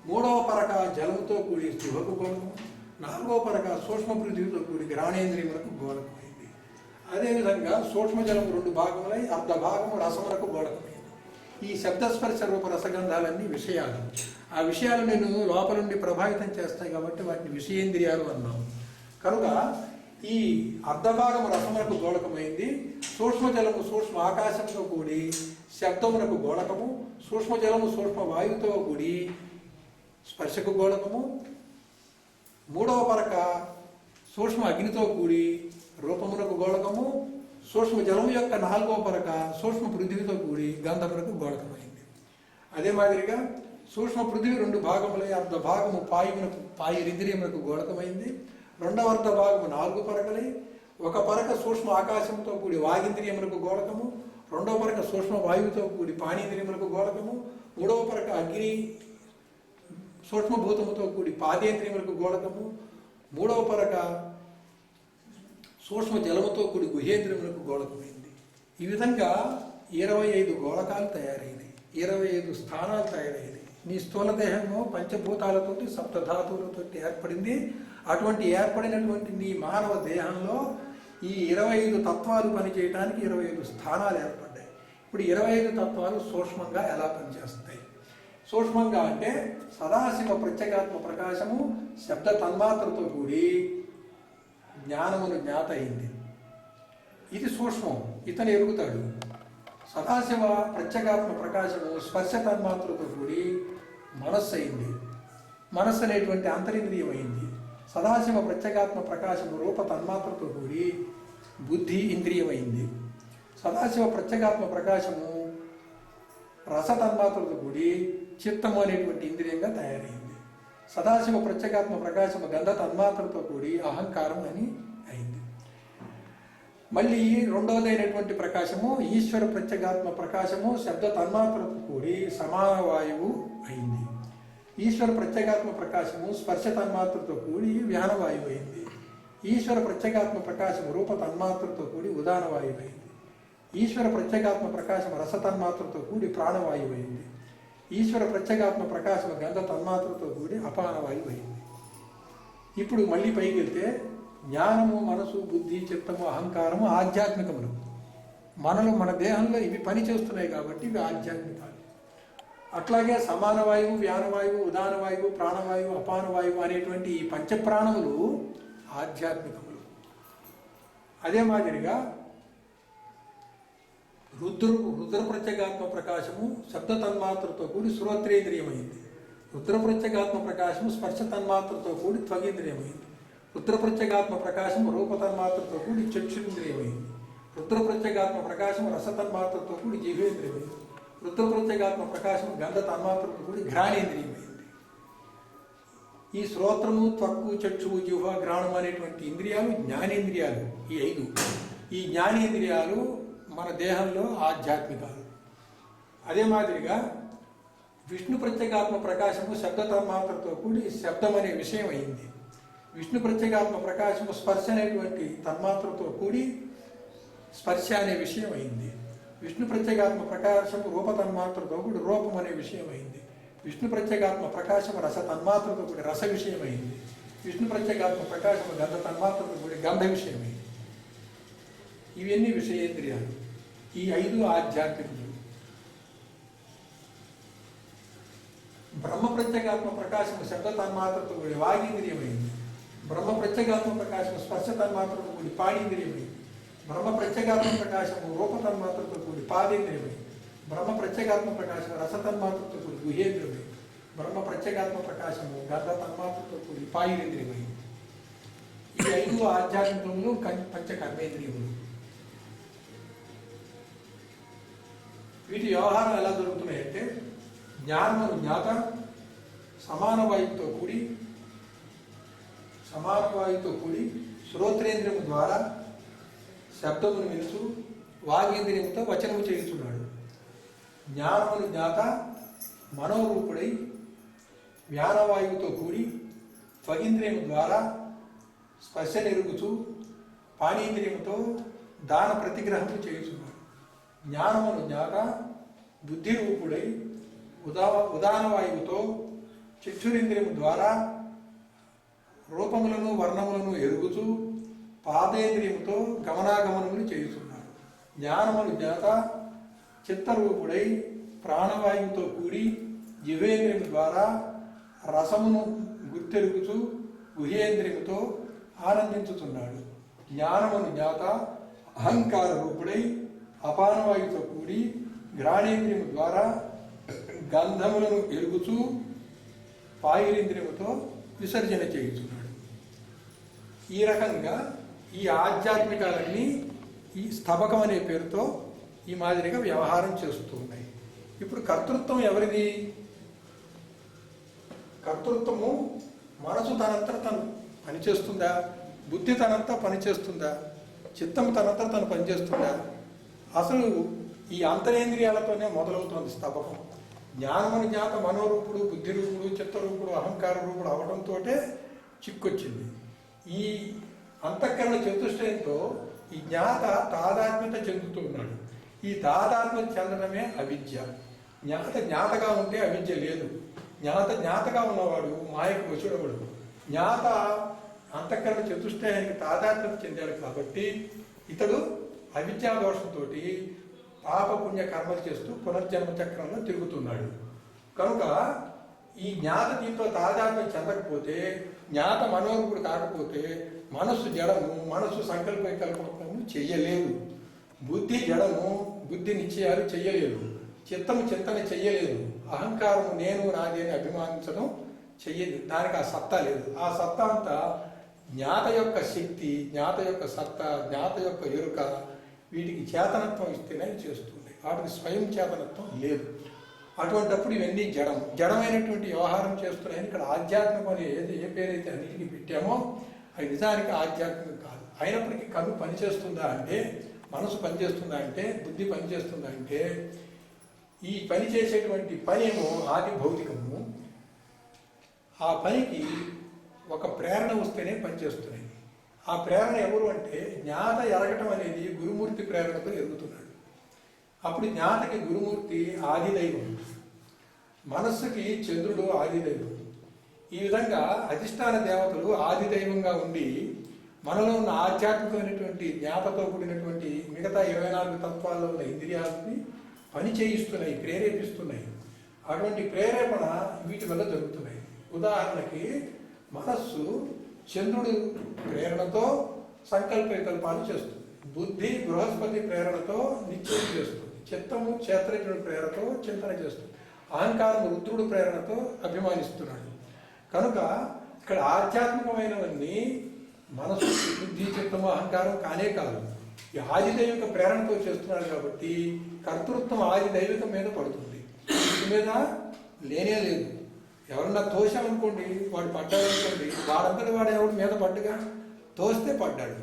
మూడవ పరక జలముతో కూడి జిహ్వకు గోళకము, నాలుగవ పరక సూక్ష్మ పృథ్వీతో కూడి గ్రాణేంద్రియములకు గోళకమైంది. అదేవిధంగా సూక్ష్మ జలము 2 భాగములై అర్ధ భాగము రసములకు గోళకమైంది. ఈ శబ్దస్పర్శ రూప రసగంధాలన్నీ విషయాలు. ఆ విషయాలు నేను లోపల నుండి ప్రభావితం చేస్తాయి కాబట్టి వాటిని విషయేంద్రియాలు అన్నాము. కనుక ఈ అర్ధభాగము రసమునకు గోళకమైంది, సూక్ష్మ జలము సూక్ష్మ ఆకాశంతో కూడి శబ్దమునకు గోళకము, సూక్ష్మ జలము సూక్ష్మ వాయువుతో కూడి స్పర్శకు గోళకము, మూడవ పరక సూక్ష్మ అగ్నితో కూడి రూపమునకు గోళకము, సూక్ష్మ జలము యొక్క 4వ పరక సూక్ష్మ పృథ్వీతో కూడి గంధమునకు గోళకమైంది. అదే మాదిరిగా సూక్ష్మ పృథ్వీ 2 భాగములై అర్ధ భాగము పాయురింద్రియమునకు గోళకమైంది, రెండవ అర్ధ భాగము 4 పరకలై ఒక పరక సూక్ష్మ ఆకాశంతో కూడి వాగింద్రియములకు గోళకము, రెండవ పరక సూక్ష్మ వాయువుతో కూడి పాణీంద్రియములకు గోళకము, మూడవ పరక అగ్ని సూక్ష్మభూతముతో కూడి పాదేంద్రియములకు గోళకము, మూడవ పరక సూక్ష్మ జలముతో కూడి గుహేంద్రియములకు గోళకమైంది. ఈ విధంగా 25 గోళకాలు తయారైనవి, 25 స్థానాలు తయారైనవి. నీ స్థూల దేహము పంచభూతాలతోటి సప్తధాతువులతో ఏర్పడింది. అటువంటి ఏర్పడినటువంటి నీ మానవ దేహంలో ఈ 25 తత్వాలు పనిచేయడానికి 25 స్థానాలు ఏర్పడ్డాయి. ఇప్పుడు 25 తత్వాలు సూక్ష్మంగా ఎలా పనిచేస్తాయి? సూక్ష్మంగా అంటే సదాశివ ప్రత్యేగాత్మ ప్రకాశము శబ్ద తన్మాత్రతో కూడి జ్ఞానమును జ్ఞాత అయింది. ఇది సూక్ష్మం, ఇతను ఎరుగుతాడు. సదాశివ ప్రత్యేగాత్మ ప్రకాశము స్పర్శ తన్మాత్రతో కూడి మనస్సు అయింది, మనస్సు అనేటువంటి అంతరింద్రియం అయింది. సదాశివ ప్రత్యేగాత్మ ప్రకాశము రూప తన్మాత్రతో కూడి బుద్ధి ఇంద్రియమైంది. సదాశివ ప్రత్యేగాత్మ ప్రకాశము రస తన్మాత్రతో కూడి చిత్తము అనేటువంటి ఇంద్రియంగా తయారైంది. సదాశివ ప్రత్యేగాత్మ ప్రకాశము గంధ తన్మాత్రతో కూడి అహంకారం అని అయింది. మళ్ళీ రెండవదైనటువంటి ప్రకాశము ఈశ్వర ప్రత్యేగాత్మ ప్రకాశము శబ్ద తన్మాత్రతో కూడి సమాన వాయువు అయింది. ఈశ్వర ప్రత్యేగాత్మ ప్రకాశము స్పర్శ తన్మాత్రతో కూడి వ్యానవాయువు అయింది. ఈశ్వర ప్రత్యేగాత్మ ప్రకాశము రూప తన్మాత్రతో కూడి ఉదాన వాయువు అయింది. ఈశ్వర ప్రత్యేగాత్మ ప్రకాశము రస తన్మాత్రతో కూడి ప్రాణవాయువు అయింది. ఈశ్వర ప్రత్యేగాత్మ ప్రకాశము గంధ తన్మాత్రతో కూడి అపాన వాయువు అయింది. ఇప్పుడు మళ్ళీ పైకి వెళ్తే జ్ఞానము, మనసు, బుద్ధి, చిత్తము, అహంకారము ఆధ్యాత్మికములు. మనలో మన దేహంలో ఇవి పని చేస్తున్నాయి కాబట్టి ఇవి ఆధ్యాత్మికాలు. అట్లాగే సమాన వాయువు, వ్యానవాయువు, ఉదాన వాయువు, ప్రాణవాయువు, అపాన వాయువు అనేటువంటి ఈ పంచప్రాణములు ఆధ్యాత్మికములు. అదే మాదిరిగా రుద్ర ప్రత్యేగాత్మ ప్రకాశము శబ్ద తన్మాత్రతో కూడి శ్రోత్రేంద్రియమైంది. రుద్ర ప్రత్యేగాత్మ ప్రకాశము స్పర్శ తన్మాత్రతో కూడి త్వగేంద్రియమైంది. రుద్ర ప్రత్యేగాత్మ ప్రకాశము రూప తన్మాత్రతో కూడి చక్షుంద్రియమైంది. రుద్ర ప్రత్యేగాత్మ ప్రకాశము రస తన్మాత్రతో కూడి జిహ్వేంద్రియమైంది. రుద్ర ప్రత్యేగాత్మ ప్రకాశము గంధ తన్మాత్రతో కూడి ఘ్రాణేంద్రియమైంది. ఈ శ్రోత్రము, త్వక్కు, చక్షువు, జిహ్వ, ఘ్రాణం అనేటువంటి ఇంద్రియాలు జ్ఞానేంద్రియాలు. ఈ 5 ఈ జ్ఞానేంద్రియాలు మన దేహంలో ఆధ్యాత్మికాలు. అదే మాదిరిగా విష్ణు ప్రత్యేగాత్మ ప్రకాశము శబ్ద తన్మాత్రతో కూడి శబ్దం అనే విషయం అయింది. విష్ణు ప్రత్యేగాత్మ ప్రకాశము స్పర్శ అనేటువంటి తన్మాత్రతో కూడి స్పర్శ అనే విషయం అయింది. విష్ణు ప్రత్యేగాత్మ ప్రకాశము రూప తన్మాత్రతో కూడి రూపం అనే విషయం అయింది. విష్ణు ప్రత్యేగాత్మ ప్రకాశము రస తన్మాత్రతో కూడి రస విషయమైంది. విష్ణు ప్రత్యేగాత్మ ప్రకాశము గంధ తన్మాత్రతో కూడి గంధ విషయమైంది. ఇవన్నీ విషయేంద్రియాలు. ఈ 5 ఆధ్యాత్మికులు. బ్రహ్మ ప్రత్యేగాత్మ ప్రకాశము శబ్ద తన్మాత్రతో కూడి వాగేంద్రియమైంది. బ్రహ్మ ప్రత్యేగాత్మ ప్రకాశము స్పర్శ తన్మాత్రతో కూడి పాడేంద్రియమైంది. బ్రహ్మ ప్రత్యేగాత్మ ప్రకాశము రూప తన్మాత్రతో కూడి పాదేంద్రియమైంది. బ్రహ్మ ప్రత్యేగాత్మ ప్రకాశము రస తన్మాత్రతో కూడి గుహేంద్రియమైంది. బ్రహ్మ ప్రత్యేగాత్మ ప్రకాశము గంధ తన్మాత్రతో కూడి పాయురేంద్రియమైంది. ఈ 5 ఆధ్యాత్మికములు పంచ కర్మేంద్రియములు. వీటి వ్యవహారం ఎలా జరుగుతున్నాయంటే జ్ఞానమును జ్ఞాత సమాన వాయువుతో కూడి శ్రోత్రేంద్రియము ద్వారా శబ్దమును వినుచు వాగేంద్రియముతో వచనము చేయుచున్నాడు. జ్ఞానమును జ్ఞాత మనోరూపుడై వ్యానవాయువుతో కూడి త్వగింద్రియము ద్వారా స్పర్శ నెరుగుచు పాణీంద్రియముతో దాన ప్రతిగ్రహము చేయుచున్నాడు. జ్ఞానమును జ్ఞాత బుద్ధి రూపుడై ఉదాన వాయువుతో చక్షురింద్రియము ద్వారా రూపములను వర్ణములను ఎరుగుచు పాదేంద్రియముతో గమనాగమనములు చేయుచున్నాడు. జ్ఞానమును జ్ఞాత చిత్తరూపుడై ప్రాణవాయువుతో కూడి జివేంద్రియము ద్వారా రసమును గుర్తెరుగుచు గుహేంద్రియముతో ఆనందించుతున్నాడు. జ్ఞానమును జ్ఞాత అహంకార రూపుడై అపానవాయువుతో కూడి ఘ్రాణేంద్రియము ద్వారా గంధములను ఎరుగుచూ పాయురేంద్రియముతో విసర్జన చేయుచున్నాడు. ఈ రకంగా ఈ ఆధ్యాత్మికాలన్నీ ఈ స్తబకం అనే పేరుతో ఈ మాదిరిగా వ్యవహారం చేస్తూ ఉన్నాయి. ఇప్పుడు కర్తృత్వం ఎవరిది? కర్తృత్వము మనసు తనంతా తను పనిచేస్తుందా? బుద్ధి తనంతా పనిచేస్తుందా? చిత్తము తనంతా తను పనిచేస్తుందా? అసలు ఈ అంతరేంద్రియాలతోనే మొదలవుతుంది స్తబకం. జ్ఞానమును జ్ఞాత మనోరూపుడు, బుద్ధి రూపుడు, చిత్తరూపుడు, అహంకార రూపుడు అవడంతో చిక్కొచ్చింది. ఈ అంతఃకరణ చతుష్టయంతో ఈ జ్ఞాత తాదాత్మ్యత చెందుతూ ఉన్నాడు. ఈ తాదాత్మ్యత చెందడమే అవిద్య. జ్ఞాతగా ఉంటే అవిద్య లేదు. జ్ఞాతగా ఉన్నవాడు మాయకు వశుడవడు. జ్ఞాత అంతఃకరణ చతుష్టయానికి తాదాత్మ్యత చెందాడు కాబట్టి ఇతడు అవిద్యా దోషంతో పాపపుణ్య కర్మలు చేస్తూ పునర్జన్మ చక్రంలో తిరుగుతున్నాడు. కనుక ఈ జ్ఞాత దీంతో తాదాత్మ్యం చెందకపోతే, జ్ఞాత మనోరూపుడు కాకపోతే మనస్సు జడము, మనస్సు సంకల్ప వికల్పము చెయ్యలేదు. బుద్ధి జడము, బుద్ధి నిశ్చయాలు చెయ్యలేదు. చిత్తము చింతన చెయ్యలేదు. అహంకారము నేను నాది అని అభిమానించడం చెయ్యదు. దానికి ఆ సత్తా లేదు. ఆ సత్తా అంతా జ్ఞాత యొక్క శక్తి, జ్ఞాత యొక్క సత్తా, జ్ఞాత యొక్క ఎరుక, వీటికి చేతనత్వం ఇస్తేనే చేస్తుంది. వాటికి స్వయం చేతనత్వం లేదు. అటువంటిప్పుడు ఇవన్నీ జడమైనటువంటి వ్యవహారం చేస్తున్నాయని ఇక్కడ ఆధ్యాత్మికం అని ఏ పేరైతే అన్నిటికీ పెట్టామో అవి నిజానికి ఆధ్యాత్మికం కాదు. అయినప్పటికీ కన్ను పనిచేస్తుందా అంటే, మనసు పనిచేస్తుందా అంటే, బుద్ధి పనిచేస్తుందా అంటే, ఈ పని చేసేటువంటి పని ఏమో ఆది భౌతికము. ఆ పనికి ఒక ప్రేరణ వస్తేనే పనిచేస్తున్నాయి. ఆ ప్రేరణ ఎవరు అంటే జ్ఞాత ఎరగటం అనేది గురుమూర్తి ప్రేరణతో ఎరుగుతున్నాడు. అప్పుడు జ్ఞాతకి గురుమూర్తి ఆదిదైవం, మనస్సుకి చంద్రుడు ఆదిదైవం. ఈ విధంగా అధిష్టాన దేవతలు ఆదిదైవంగా ఉండి మనలో ఉన్న ఆధ్యాత్మికమైనటువంటి జ్ఞాతతో కూడినటువంటి మిగతా 24 తత్వాల్లో ఉన్న ఇంద్రియాలని పని చేయిస్తున్నాయి, ప్రేరేపిస్తున్నాయి. అటువంటి ప్రేరేపణ వీటి వల్ల జరుగుతున్నాయి. ఉదాహరణకి మనస్సు చంద్రుడు ప్రేరణతో సంకల్ప వికల్పాలు చేస్తుంది. బుద్ధి బృహస్పతి ప్రేరణతో నిశ్చయం చేస్తుంది. చిత్తము క్షేత్రజ్ఞుడి ప్రేరణతో చింతన చేస్తుంది. అహంకారం రుద్రుడు ప్రేరణతో అభిమానిస్తున్నాడు. కనుక ఇక్కడ ఆధ్యాత్మికమైనవన్నీ మనసు, బుద్ధి, చిత్తము, అహంకారం కానే కాదు. ఈ ఆదిదైవిక ప్రేరణతో చేస్తున్నాడు కాబట్టి కర్తృత్వం ఆదిదైవికం మీద పడుతుంది. వీటి మీద లేనే లేదు. ఎవరన్నా తోసామనుకోండి, వాడు పడ్డాడు అనుకోండి, వాడంతటి వాడు ఎవడు మీద పడ్డగా తోస్తే పడ్డాడు.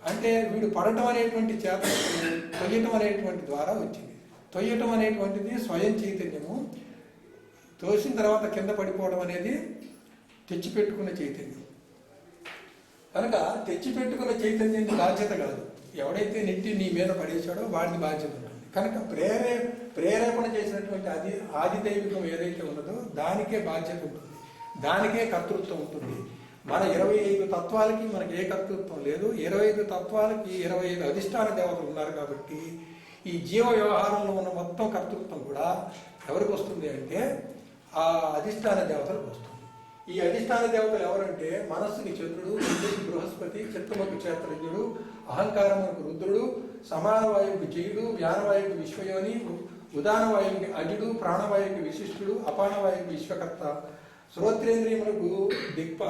అంటే వీడు పడటం అనేటువంటి చేత తొయ్యటం అనేటువంటి ద్వారా వచ్చింది. తొయ్యటం అనేటువంటిది స్వయం చైతన్యము. తోసిన తర్వాత కింద పడిపోవడం అనేది తెచ్చిపెట్టుకున్న చైతన్యం. కనుక తెచ్చిపెట్టుకున్న చైతన్యం బాధ్యత కాదు. ఎవడైతే నెట్టి నీ మీద పడేశాడో వాడిని బాధ్యత ఉంటుంది. కనుక ప్రేరేపణ చేసినటువంటి ఆదిదైవికం ఏదైతే ఉన్నదో దానికే బాధ్యత ఉంటుంది, దానికే కర్తృత్వం ఉంటుంది. మన 25 తత్వాలకి మనకి ఏ కర్తృత్వం లేదు. 25 తత్వాలకి 25 అధిష్టాన దేవతలు ఉన్నారు కాబట్టి ఈ జీవ వ్యవహారంలో ఉన్న మొత్తం కర్తృత్వం కూడా ఎవరికి వస్తుంది అంటే ఆ అధిష్టాన దేవతలకు వస్తుంది. ఈ అధిష్టాన దేవతలు ఎవరంటే మనస్సుకి చంద్రుడు, బుద్ధికి బృహస్పతి, చిత్తముకు క్షేత్రజ్ఞుడు, అహంకారముకు రుద్రుడు, సమానవాయువుకి జయుడు, వ్యానవాయువుకి విశ్వయోని, ఉదానవాయువుకి అజుడు, ప్రాణవాయువుకి విశిష్టుడు, అపానవాయువుకి విశ్వకర్త, శ్రోత్రేంద్రియములకు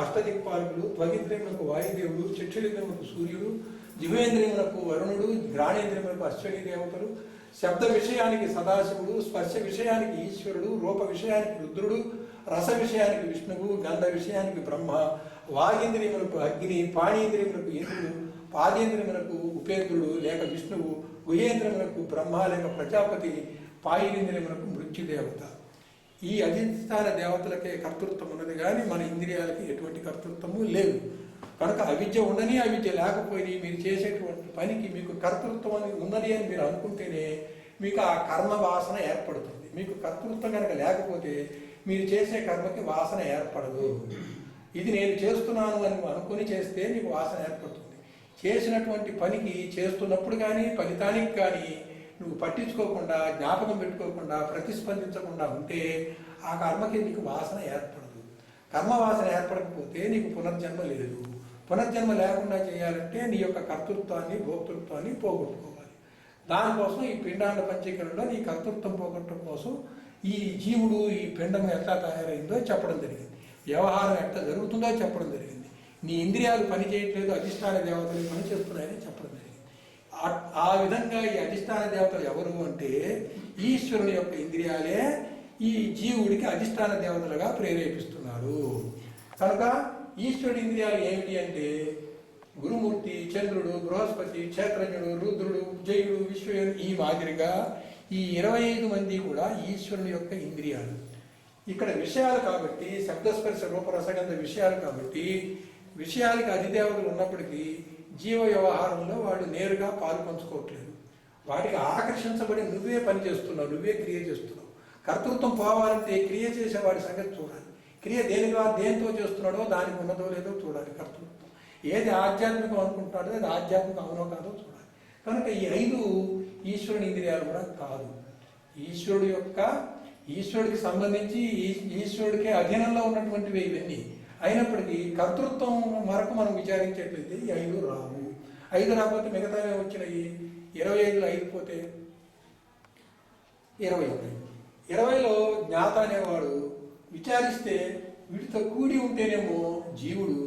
అష్టదిక్పాలకులు, త్వగింద్రియములకు వాయుదేవుడు, చక్షులింద్రియములకు సూర్యుడు, జిహేంద్రియములకు వరుణుడు, ఘ్రాణేంద్రియములకు అశ్వని దేవతలు, శబ్ద విషయానికి సదాశివుడు, స్పర్శ విషయానికి ఈశ్వరుడు, రూప విషయానికి రుద్రుడు, రస విషయానికి విష్ణువు, గంధ విషయానికి బ్రహ్మ, వాగేంద్రియములకు అగ్ని, పాణేంద్రియములకు ఇంద్రుడు, పాదేంద్రియములకు ఉపేంద్రుడు లేక విష్ణువు, గుహేంద్రియములకు బ్రహ్మ లేక ప్రజాపతి, పాయినేంద్రియములకు మృత్యుదేవత. ఈ అధిష్టాన దేవతలకే కర్తృత్వం ఉన్నది కానీ మన ఇంద్రియాలకి ఎటువంటి కర్తృత్వము లేదు. కనుక అవిద్య ఉండని అవిద్య లేకపోయి మీరు చేసేటువంటి పనికి మీకు కర్తృత్వం అని ఉన్నది అని మీరు అనుకుంటేనే మీకు ఆ కర్మ వాసన ఏర్పడుతుంది. మీకు కర్తృత్వం కనుక లేకపోతే మీరు చేసే కర్మకి వాసన ఏర్పడదు. ఇది నేను చేస్తున్నాను అని అనుకుని చేస్తే మీకు వాసన ఏర్పడుతుంది. చేసినటువంటి పనికి చేస్తున్నప్పుడు కానీ ఫలితానికి కానీ నువ్వు పట్టించుకోకుండా, జ్ఞాపకం పెట్టుకోకుండా, ప్రతిస్పందించకుండా ఉంటే ఆ కర్మకి నీకు వాసన ఏర్పడదు. కర్మ వాసన ఏర్పడకపోతే నీకు పునర్జన్మ లేదు. పునర్జన్మ లేకుండా చేయాలంటే నీ యొక్క కర్తృత్వాన్ని, భోక్తృత్వాన్ని పోగొట్టుకోవాలి. దానికోసం ఈ పిండాండ పంచీకరణలో నీ కర్తృత్వం పోగొట్టడం కోసం ఈ జీవుడు, ఈ పిండం ఎట్లా తయారైందో చెప్పడం జరిగింది. వ్యవహారం ఎట్లా జరుగుతుందో చెప్పడం జరిగింది. నీ ఇంద్రియాలు పని చేయట్లేదు, అధిష్టాన దేవతలు పని చేస్తున్నాయని చెప్పడం జరిగింది. ఆ విధంగా ఈ అధిష్టాన దేవతలు ఎవరు అంటే ఈశ్వరుని యొక్క ఇంద్రియాలే ఈ జీవుడికి అధిష్టాన దేవతలుగా ప్రేరేపిస్తున్నారు. కనుక ఈశ్వరుడి ఇంద్రియాలు ఏమిటి అంటే గురుమూర్తి, చంద్రుడు, బృహస్పతి, క్షేత్రజ్ఞుడు, రుద్రుడు, జయుడు, విశ్వయుడు, ఈ మాదిరిగా ఈ 25 మంది కూడా ఈశ్వరుని యొక్క ఇంద్రియాలు. ఇక్కడ విషయాలు కాబట్టి శబ్దస్పర్శ రూపరసగంధ విషయాలు కాబట్టి విషయాలకి అధిదేవతలు ఉన్నప్పటికీ జీవ వ్యవహారంలో వాడు నేరుగా పాలు పంచుకోవట్లేదు. వాటికి ఆకర్షించబడి నువ్వే పని చేస్తున్నావు, నువ్వే క్రియ చేస్తున్నావు. కర్తృత్వం పోవాలంటే క్రియ చేసేవాడి సంగతి చూడాలి. క్రియ దేంతో చేస్తున్నాడో దానికి ఉన్నదో లేదో చూడాలి. కర్తృత్వం ఏది ఆధ్యాత్మికం అనుకుంటున్నాడో అది ఆధ్యాత్మికం అవునో కాదో చూడాలి. కనుక ఈ 5 ఈశ్వరుని ఇంద్రియాలు కూడా కాదు. ఈశ్వరుడికి సంబంధించి ఈశ్వరుడికే అధీనంలో ఉన్నటువంటివి ఇవన్నీ అయినప్పటికీ కర్తృత్వం వరకు మనం విచారించేట్లయితే ఈ 5 రావు. 5 రాకపోతే మిగతా వచ్చినాయి 25లో 5 పోతే 20 ఉన్నాయి. 20లో జ్ఞాత అనేవాడు విచారిస్తే వీటితో కూడి ఉంటేనేమో జీవుడు,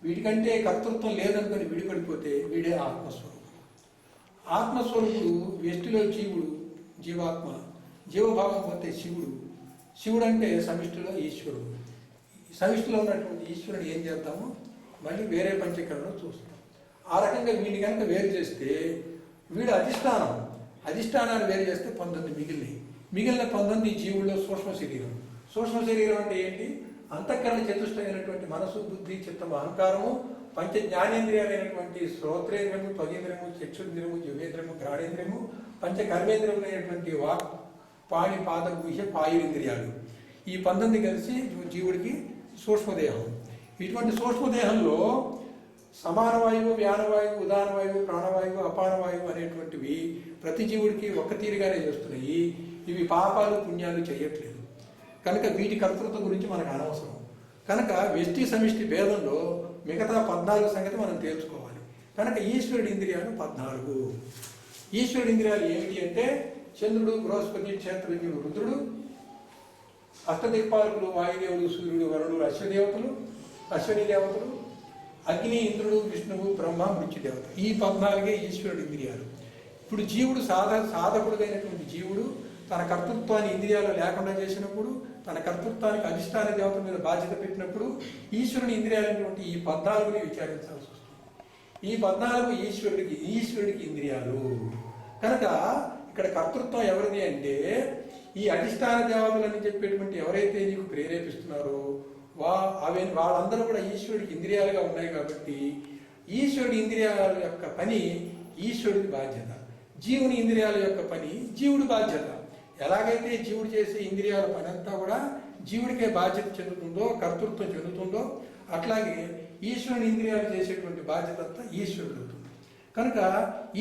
వీటికంటే కర్తృత్వం లేదనుకొని విడిపడిపోతే వీడే ఆత్మస్వరూపుడు. ఆత్మస్వరూపుడు వ్యష్టిలో జీవుడు, జీవాత్మ, జీవభావం పోతే శివుడు. శివుడు అంటే సమిష్టిలో ఈశ్వరుడు. సమిష్టిలో ఉన్నటువంటి ఈశ్వరుడు ఏం చేద్దాము మళ్ళీ వేరే పంచకరణలో చూస్తాం. ఆ రకంగా వీడిని కనుక వేరు చేస్తే వీడు అధిష్టానాన్ని వేరు చేస్తే 19 మిగిలిన 19 జీవుల్లో సూక్ష్మ శరీరం. సూక్ష్మ శరీరం అంటే ఏంటి? అంతఃకరణ చతుష్టమైనటువంటి మనసు, బుద్ధి, చిత్తము, అహంకారము, పంచ జ్ఞానేంద్రియాలైనటువంటి శ్రోత్రేంద్రియము, త్వగేంద్రియము, చక్షుంద్రియము, జిహ్వేంద్రియము, ఘ్రాణేంద్రియము, పంచ కర్మేంద్రియములైనటువంటి వాక్, పాణి, పాద, గుహ్య, పాయురింద్రియాలు. ఈ 19 కలిసి జీవుడికి సూక్ష్మదేహం. ఇటువంటి సూక్ష్మదేహంలో సమానవాయువు, వ్యానవాయువు, ఉదానవాయువు, ప్రాణవాయువు, అపానవాయువు అనేటువంటివి ప్రతి జీవుడికి ఒక్క తీరుగానే చేస్తున్నాయి. ఇవి పాపాలు పుణ్యాలు చేయట్లేదు. కనుక వీటి కర్తృత్వం గురించి మనకు అనవసరం. కనుక వ్యష్టి సమిష్టి భేదంలో మిగతా 14 సంగతి మనం తేల్చుకోవాలి. కనుక ఈశ్వరుడి ఇంద్రియాలు 14. ఈశ్వరుడి ఇంద్రియాలు ఏమిటి అంటే చంద్రుడు, బృహస్పతి, క్షేత్రజ్ఞుడు, రుద్రుడు, అష్టదిక్పాలకులు, వాయుదేవుడు, సూర్యుడు, వరుణుడు, అశ్వని దేవతలు, అగ్ని, ఇంద్రుడు, విష్ణువు, బ్రహ్మ, మృత్యుదేవత. ఈ 14 ఈశ్వరుడి ఇంద్రియాలు. ఇప్పుడు జీవుడు సాధకుడుగైనటువంటి జీవుడు తన కర్తృత్వాన్ని ఇంద్రియాలు లేకుండా చేసినప్పుడు, తన కర్తృత్వానికి అధిష్టాన దేవత మీద బాధ్యత పెట్టినప్పుడు ఈశ్వరుని ఇంద్రియాలైనటువంటి ఈ 14ని విచారించాల్సి వస్తుంది. ఈ 14 ఈశ్వరుడికి ఇంద్రియాలు. కనుక ఇక్కడ కర్తృత్వం ఎవరిది అంటే ఈ అధిష్టాన దేవతలని చెప్పేటువంటి ఎవరైతే నీకు ప్రేరేపిస్తున్నారో వాళ్ళందరూ కూడా ఈశ్వరుడికి ఇంద్రియాలుగా ఉన్నాయి. కాబట్టి ఈశ్వరుడి ఇంద్రియాల యొక్క పని ఈశ్వరుడి బాధ్యత. జీవుని ఇంద్రియాల యొక్క పని జీవుడి బాధ్యత. ఎలాగైతే జీవుడు చేసే ఇంద్రియాల పని అంతా కూడా జీవుడికే బాధ్యత చెందుతుందో, కర్తృత్వం చెందుతుందో, అట్లాగే ఈశ్వరుని ఇంద్రియాలు చేసేటువంటి బాధ్యత అంతా ఈశ్వరుడు అవుతుంది. కనుక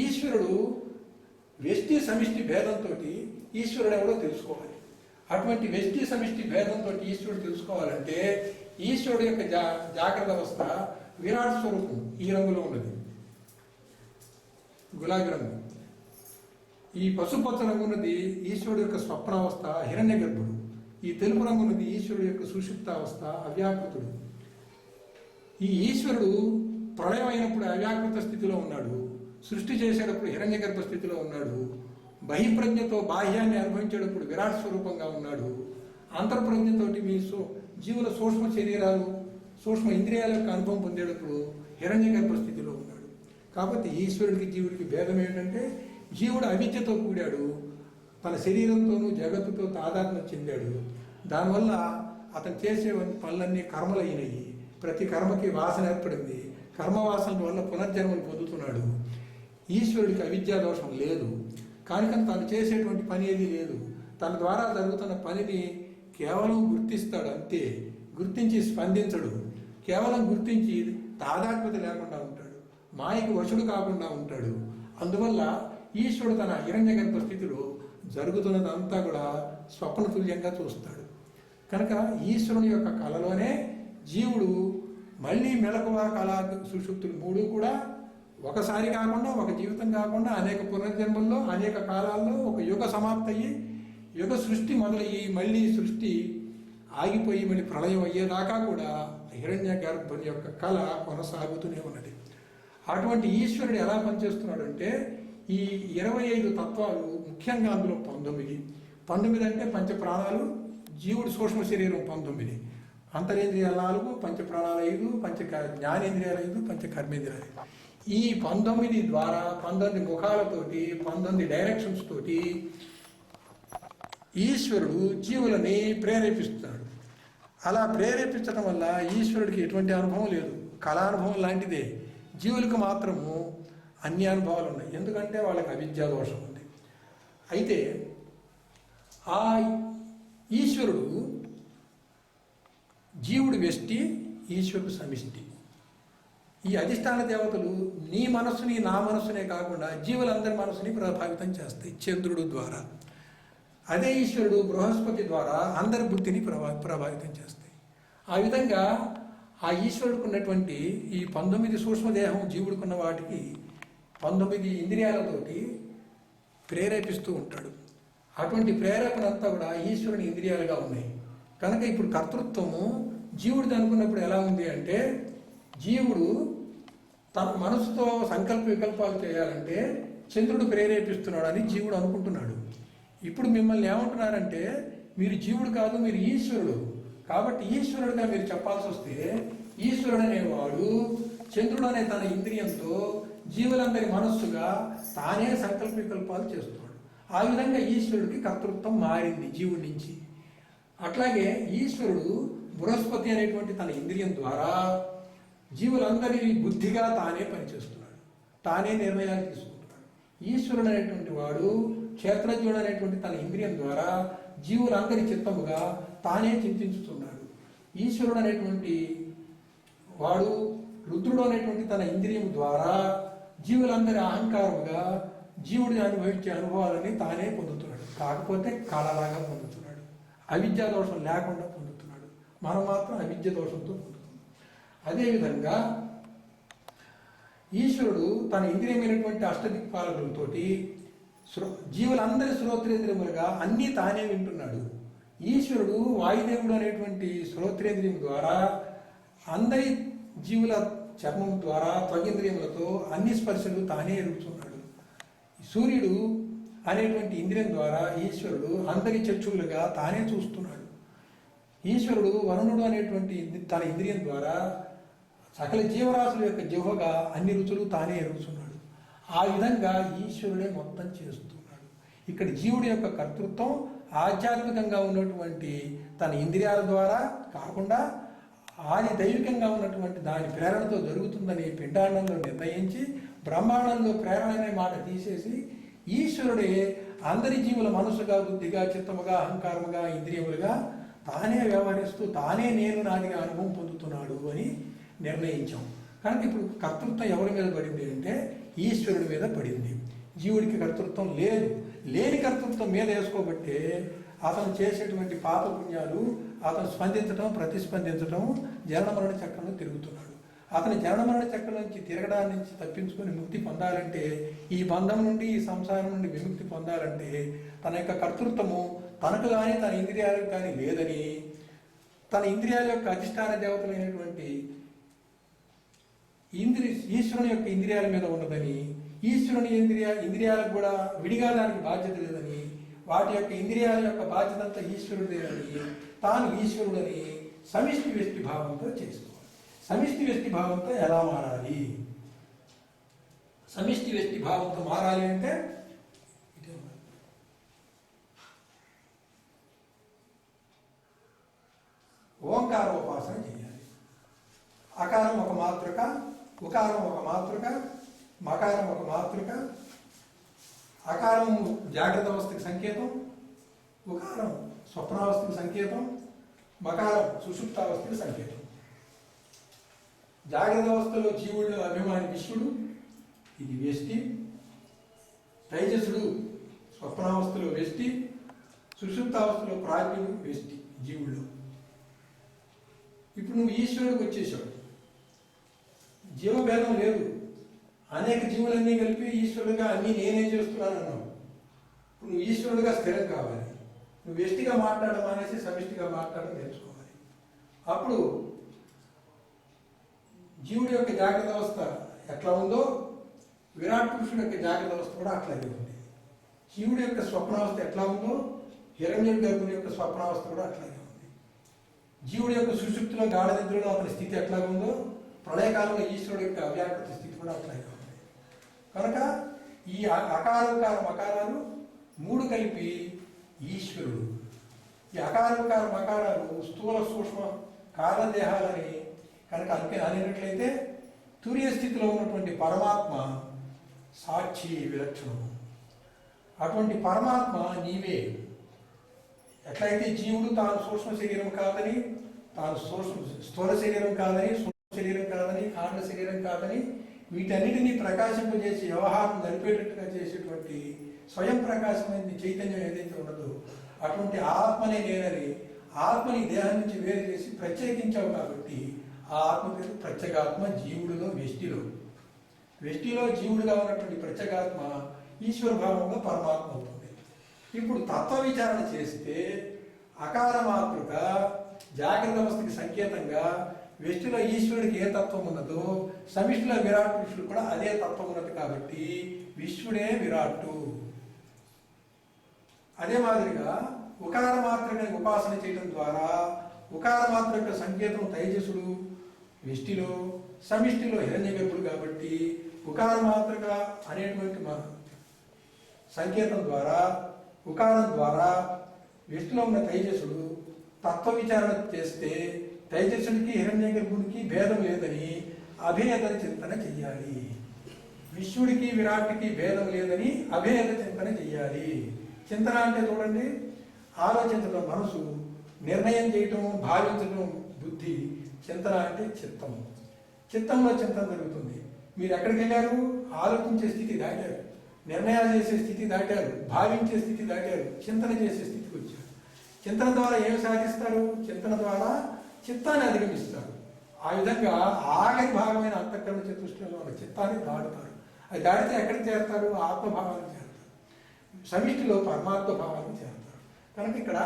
ఈశ్వరుడు వ్యష్టి సమిష్టి భేదంతో ఈశ్వరుడు ఎవడో తెలుసుకోవాలి. అటువంటి వ్యష్టి సమిష్టి భేదంతో ఈశ్వరుడు తెలుసుకోవాలంటే ఈశ్వరుడు యొక్క జాగ్రత్త అవస్థ విరాట్ స్వరూపం ఈ రంగులో ఉన్నది, గులాబీ రంగు. ఈ పసుపచ్చ రంగు ఉన్నది ఈశ్వరుడు యొక్క స్వప్నావస్థ హిరణ్య గర్భుడు. ఈ తెలుపు రంగు ఉన్నది ఈశ్వరుడు యొక్క సుషుప్తావస్థ అవ్యాకృతుడు. ఈ ఈశ్వరుడు ప్రళయం అయినప్పుడు అవ్యాకృత స్థితిలో ఉన్నాడు, సృష్టి చేసేటప్పుడు హిరణ్య గర్భ స్థితిలో ఉన్నాడు, బహిప్రజ్ఞతో బాహ్యాన్ని అనుభవించేటప్పుడు విరాట్ స్వరూపంగా ఉన్నాడు, అంతర్ప్రజ్ఞతోటి మీ జీవుల సూక్ష్మ శరీరాలు సూక్ష్మ ఇంద్రియాల యొక్క అనుభవం పొందేటప్పుడు హిరణ్య గర్భ స్థితిలో ఉన్నాడు. కాబట్టి ఈశ్వరుడికి జీవుడికి భేదం ఏంటంటే జీవుడు అవిద్యతో కూడాడు, తన శరీరంతోనూ జగత్తుతో తాదాత్మ్యం చెందాడు. దానివల్ల అతను చేసే పనులన్నీ కర్మలు అయినాయి. ప్రతి కర్మకి వాసన ఏర్పడింది, కర్మవాసన వల్ల పునర్జన్మలు పొందుతున్నాడు. ఈశ్వరుడికి అవిద్యా దోషం లేదు, కానీ తను చేసేటువంటి పని ఏది లేదు. తన ద్వారా జరుగుతున్న పనిని కేవలం గుర్తిస్తాడు అంతే, గుర్తించి స్పందించడు. కేవలం గుర్తించి తాదాత్మ్యత లేకుండా ఉంటాడు, మాయకు వశుడు కాకుండా ఉంటాడు. అందువల్ల ఈశ్వరుడు తన హిరణ్య గర్భ స్థితిలో జరుగుతున్నదంతా కూడా స్వప్నతుల్యంగా చూస్తాడు. కనుక ఈశ్వరుని యొక్క కళలోనే జీవుడు మళ్ళీ మెలకువ కళ సుషుప్తులు మూడు కూడా ఒకసారి కాకుండా, ఒక జీవితం కాకుండా అనేక పునర్జన్మల్లో అనేక కాలాల్లో ఒక యుగ సమాప్తి అయ్యి యుగ సృష్టి మొదలయ్యి మళ్ళీ సృష్టి ఆగిపోయి మళ్ళీ ప్రళయం అయ్యేదాకా కూడా హిరణ్య గర్భుని యొక్క కళ కొనసాగుతూనే ఉన్నది. అటువంటి ఈశ్వరుడు ఎలా పనిచేస్తున్నాడు అంటే ఈ 25 తత్వాలు, ముఖ్యంగా అందులో 19 అంటే పంచ ప్రాణాలు, జీవుడు సూక్ష్మ శరీరం 19, అంతరేంద్రియాలు 4, పంచ ప్రాణాలు 5, పంచ జ్ఞానేంద్రియాలు 5, పంచ కర్మేంద్రియాలు. ఈ 19 ద్వారా 19 ముఖాలతోటి 19 డైరెక్షన్స్ తోటి ఈశ్వరుడు జీవులని ప్రేరేపిస్తున్నాడు. అలా ప్రేరేపించడం వల్ల ఈశ్వరుడికి ఎటువంటి అనుభవం లేదు, కళానుభవం లాంటిదే. జీవులకు మాత్రము అన్ని అనుభవాలు ఉన్నాయి, ఎందుకంటే వాళ్ళకి అవిద్యా దోషం ఉంది. అయితే ఆ ఈశ్వరుడు జీవుడు వ్యష్టి, ఈశ్వరుడు సమిష్టి. ఈ అధిష్టాన దేవతలు నీ మనస్సుని నా మనస్సునే కాకుండా జీవులందరి మనస్సుని ప్రభావితం చేస్తాయి చంద్రుడు ద్వారా. అదే ఈశ్వరుడు బృహస్పతి ద్వారా అందరి బుద్ధిని ప్రభావితం చేస్తాయి. ఆ విధంగా ఆ ఈశ్వరుడికి ఉన్నటువంటి ఈ 19 సూక్ష్మదేహం జీవుడికున్న వాటికి 19 ఇంద్రియాలతోటి ప్రేరేపిస్తూ ఉంటాడు. అటువంటి ప్రేరేపణ అంతా కూడా ఈశ్వరుని ఇంద్రియాలుగా ఉన్నాయి. కనుక ఇప్పుడు కర్తృత్వము జీవుడిది అనుకున్నప్పుడు ఎలా ఉంది అంటే జీవుడు తన మనసుతో సంకల్ప వికల్పాలు చేయాలంటే చంద్రుడు ప్రేరేపిస్తున్నాడని జీవుడు అనుకుంటున్నాడు. ఇప్పుడు మిమ్మల్ని ఏమంటున్నారంటే మీరు జీవుడు కాదు, మీరు ఈశ్వరుడు. కాబట్టి ఈశ్వరుడుగా మీరు చెప్పాల్సి వస్తే ఈశ్వరుడు అనేవాడు చంద్రుడు అనే తన ఇంద్రియంతో జీవులందరి మనస్సుగా తానే సంకల్ప వికల్పాలు చేస్తున్నాడు. ఆ విధంగా ఈశ్వరుడికి కర్తృత్వం మారింది జీవుడి నుంచి. అట్లాగే ఈశ్వరుడు బృహస్పతి అనేటువంటి తన ఇంద్రియం ద్వారా జీవులందరి బుద్ధిగా తానే పనిచేస్తున్నాడు, తానే నిర్ణయాలు తీసుకుంటున్నాడు. ఈశ్వరుడు అనేటువంటి వాడు క్షేత్రజ్ఞుడు అనేటువంటి తన ఇంద్రియం ద్వారా జీవులందరి చిత్తముగా తానే చింతించుతున్నాడు. ఈశ్వరుడు అనేటువంటి వాడు రుద్రుడు అనేటువంటి తన ఇంద్రియం ద్వారా జీవులందరి అహంకారముగా జీవుడిని అనుభవించే అనుభవాలని తానే పొందుతున్నాడు. కాకపోతే కళలాగా పొందుతున్నాడు, అవిద్యా దోషం లేకుండా పొందుతున్నాడు. మనం మాత్రం అవిద్య దోషంతో పొందుతున్నాం. అదేవిధంగా ఈశ్వరుడు తన ఇంద్రియమైనటువంటి అష్టదిక్పాలకులతోటి జీవులందరి శ్రోత్రేంద్రియములుగా అన్నీ తానే వింటున్నాడు. ఈశ్వరుడు వాయుదేవుడు అనేటువంటి శ్రోత్రేంద్రియం ద్వారా అందరి జీవుల చర్మం ద్వారా త్వగింద్రియములతో అన్ని స్పర్శలు తానే ఎరుగుతున్నాడు. సూర్యుడు అనేటువంటి ఇంద్రియం ద్వారా ఈశ్వరుడు అందరి చక్షువులుగా తానే చూస్తున్నాడు. ఈశ్వరుడు వరుణుడు అనేటువంటి తన ఇంద్రియం ద్వారా సకల జీవరాశుల యొక్క జిహ్వగా అన్ని రుచులు తానే ఎరుగుతున్నాడు. ఆ విధంగా ఈశ్వరుడే మొత్తం చేస్తున్నాడు. ఇక్కడ జీవుడి యొక్క కర్తృత్వం ఆధ్యాత్మికంగా ఉన్నటువంటి తన ఇంద్రియాల ద్వారా కాకుండా ఆది దైవికంగా ఉన్నటువంటి దాని ప్రేరణతో జరుగుతుందని పిండాండంలో నిర్ణయించి బ్రహ్మాండంలో ప్రేరణ అనే మాట తీసేసి ఈశ్వరుడే అందరి జీవుల మనసుగా, బుద్ధిగా, చిత్తముగా, అహంకారముగా, ఇంద్రియములుగా తానే వ్యవహరిస్తూ తానే నేను నాదిగా అనుభవం పొందుతున్నాడు అని నిర్ణయించాం. కనుక ఇప్పుడు కర్తృత్వం ఎవరి మీద పడింది అంటే ఈశ్వరుడి మీద పడింది. జీవుడికి కర్తృత్వం లేదు. లేని కర్తృత్వం మీద వేసుకోబట్టే అతను చేసేటువంటి పాపపుణ్యాలు అతను స్పందించడం, ప్రతిస్పందించడం, జనన మరణ చక్రంలో తిరుగుతున్నాడు. అతని జనన మరణ చక్రం నుంచి తిరగడాన్ని నుంచి తప్పించుకొని ముక్తి పొందాలంటే, ఈ బంధం నుండి, ఈ సంసారం నుండి విముక్తి పొందాలంటే తన యొక్క కర్తృత్వము తనకు కానీ తన ఇంద్రియాలకు కానీ లేదని, తన ఇంద్రియాల యొక్క అధిష్టాన దేవతలైనటువంటి ఈశ్వరుని యొక్క ఇంద్రియాల మీద ఉన్నదని, ఈశ్వరుని ఇంద్రియాలకు కూడా విడిగా దానికి బాధ్యత లేదని, వాటి యొక్క ఇంద్రియాల యొక్క బాధ్యత అంతా ఈశ్వరుడేనని, తాను ఈశ్వరుడని సమిష్టి వ్యష్టి భావంతో చేసుకోవాలి. సమిష్టి వ్యష్టి భావంతో ఎలా మారాలి? సమిష్టి వ్యష్టి భావంతో మారాలి అంటే ఓంకారోపాసన చేయాలి. అకారం ఒక మాతృక, ఉకారం ఒక మాతృక, మకారం ఒక మాతృక. అకారం జాగ్రత్త అవస్థకి సంకేతం, ఉకారం స్వప్నావస్థకి సంకేతం, మకారం సుషుప్తావస్థకి సంకేతం. జాగ్రత్త అవస్థలో జీవుడు అభిమాని విశ్వడు, ఇది వ్యష్టి. తైజసుడు స్వప్నావస్థలో వ్యష్టి, సుషుప్తావస్థలో ప్రాజ్ఞుడు వ్యష్టి జీవుడు. ఇప్పుడు నువ్వు ఈశ్వరుడికి వచ్చేసావు. జీవభేదం లేదు. అనేక జీవులన్నీ కలిపి ఈశ్వరుడుగా అన్నీ నేనే చేస్తున్నాను అన్నావు. ఇప్పుడు నువ్వు ఈశ్వరుడుగా స్థిరం కావాలి. నువ్వు వ్యష్టిగా మాట్లాడడం అనేసి సమిష్టిగా మాట్లాడడం నేర్చుకోవాలి. అప్పుడు జీవుడి యొక్క జాగ్రత్త అవస్థ ఎట్లా ఉందో విరాట్ పురుషుడు యొక్క జాగ్రత్త అవస్థ కూడా అట్లాగే ఉంది. జీవుడి యొక్క స్వప్నావస్థ ఎట్లా ఉందో హిరణ్య గర్భుని యొక్క స్వప్నావస్థ కూడా అట్లాగే ఉంది. జీవుడి యొక్క సుషుప్తిలో గాఢ నిద్రలో అతని స్థితి ఎట్లా ఉందో ప్రళయకాలంలో ఈశ్వరుడు యొక్క అవ్యాకృత స్థితి కూడా అట్లాగే ఉంది. కనుక ఈ అకారోకార మకారాలు మూడు కలిపి ఈశ్వరుడు. ఈ అకారోకార మకారాలు స్థూల సూక్ష్మ కారణదేహాలని కనుక అనేటట్లయితే తురియ స్థితిలో ఉన్నటువంటి పరమాత్మ సాక్షి విలక్షణము. అటువంటి పరమాత్మ నీవే. ఎట్లయితే జీవుడు తాను సూక్ష్మ శరీరం కాదని, తాను స్థూల శరీరం కాదని, సూక్ష్మ శరీరం కాదని, కారణ శరీరం కాదని వీటన్నిటినీ ప్రకాశింపజేసి వ్యవహారం నడిపేటట్టుగా చేసేటువంటి స్వయం ప్రకాశమైన చైతన్యం ఏదైతే ఉన్నదో అటువంటి ఆత్మనే నేనని ఆత్మని దేహం నుంచి వేరు చేసి ప్రత్యేకించావు. కాబట్టి ఆ ఆత్మ పేరు ప్రత్యేగాత్మ. జీవుడిలో వ్యష్టిలో జీవుడిగా ఉన్నటువంటి ప్రత్యేగాత్మ ఈశ్వర భావంలో పరమాత్మ అవుతుంది. ఇప్పుడు తత్వ విచారణ చేస్తే అకార మాతృక జాగ్రత్త అవస్థకి సంకేతంగా వ్యష్టిలో ఈశ్వరుడికి ఏ తత్వం ఉన్నదో సమిష్టిలో విరాట్ పురుషుడు కూడా అదే తత్వం ఉన్నది. కాబట్టి విశ్వడే విరాట్టు. అదే మాదిరిగా ఉకార మాత్రమే ఉపాసన చేయడం ద్వారా ఉకార మాత్ర యొక్క సంకేతం తైజసుడు వ్యష్టిలో, సమిష్టిలో హిరణ్య గర్భుడు. కాబట్టి ఉకార మాత్రక అనేటువంటి సంకేతం ద్వారా ఉకారం ద్వారా వ్యష్టిలో ఉన్న తైజసుడు తత్వ విచారణ చేస్తే తైజసుడికి హిరణ్య గర్భుడికి భేదం లేదని అభేద చింతన చెయ్యాలి. విశ్వడికి విరాట్కి భేదం లేదని అభేద చింతన చెయ్యాలి. చింతన అంటే చూడండి, ఆలోచించడం మనసు, నిర్ణయం చేయటం, భావించడం బుద్ధి. చింతన అంటే చిత్తము. చిత్తంలో చింతన జరుగుతుంది. మీరు ఎక్కడికి వెళ్ళారు? ఆలోచించే స్థితి దాటారు, నిర్ణయాలు చేసే స్థితి దాటారు, భావించే స్థితి దాటారు, చింతన చేసే స్థితికి వచ్చారు. చింతన ద్వారా ఏమి సాధిస్తారు? చింతన ద్వారా చిత్తాన్ని అధిగమిస్తారు. ఆ విధంగా ఆఖరి భాగమైన అంతఃకరణ చతుష్టయంలో ఉన్న చిత్తాన్ని దాటుతారు. అది దాటితే ఎక్కడికి చేరుతారు? ఆత్మభావాన్ని చేరుతారు. సమిష్టిలో పరమాత్మ భావాన్ని చేరుతారు. కనుక ఇక్కడ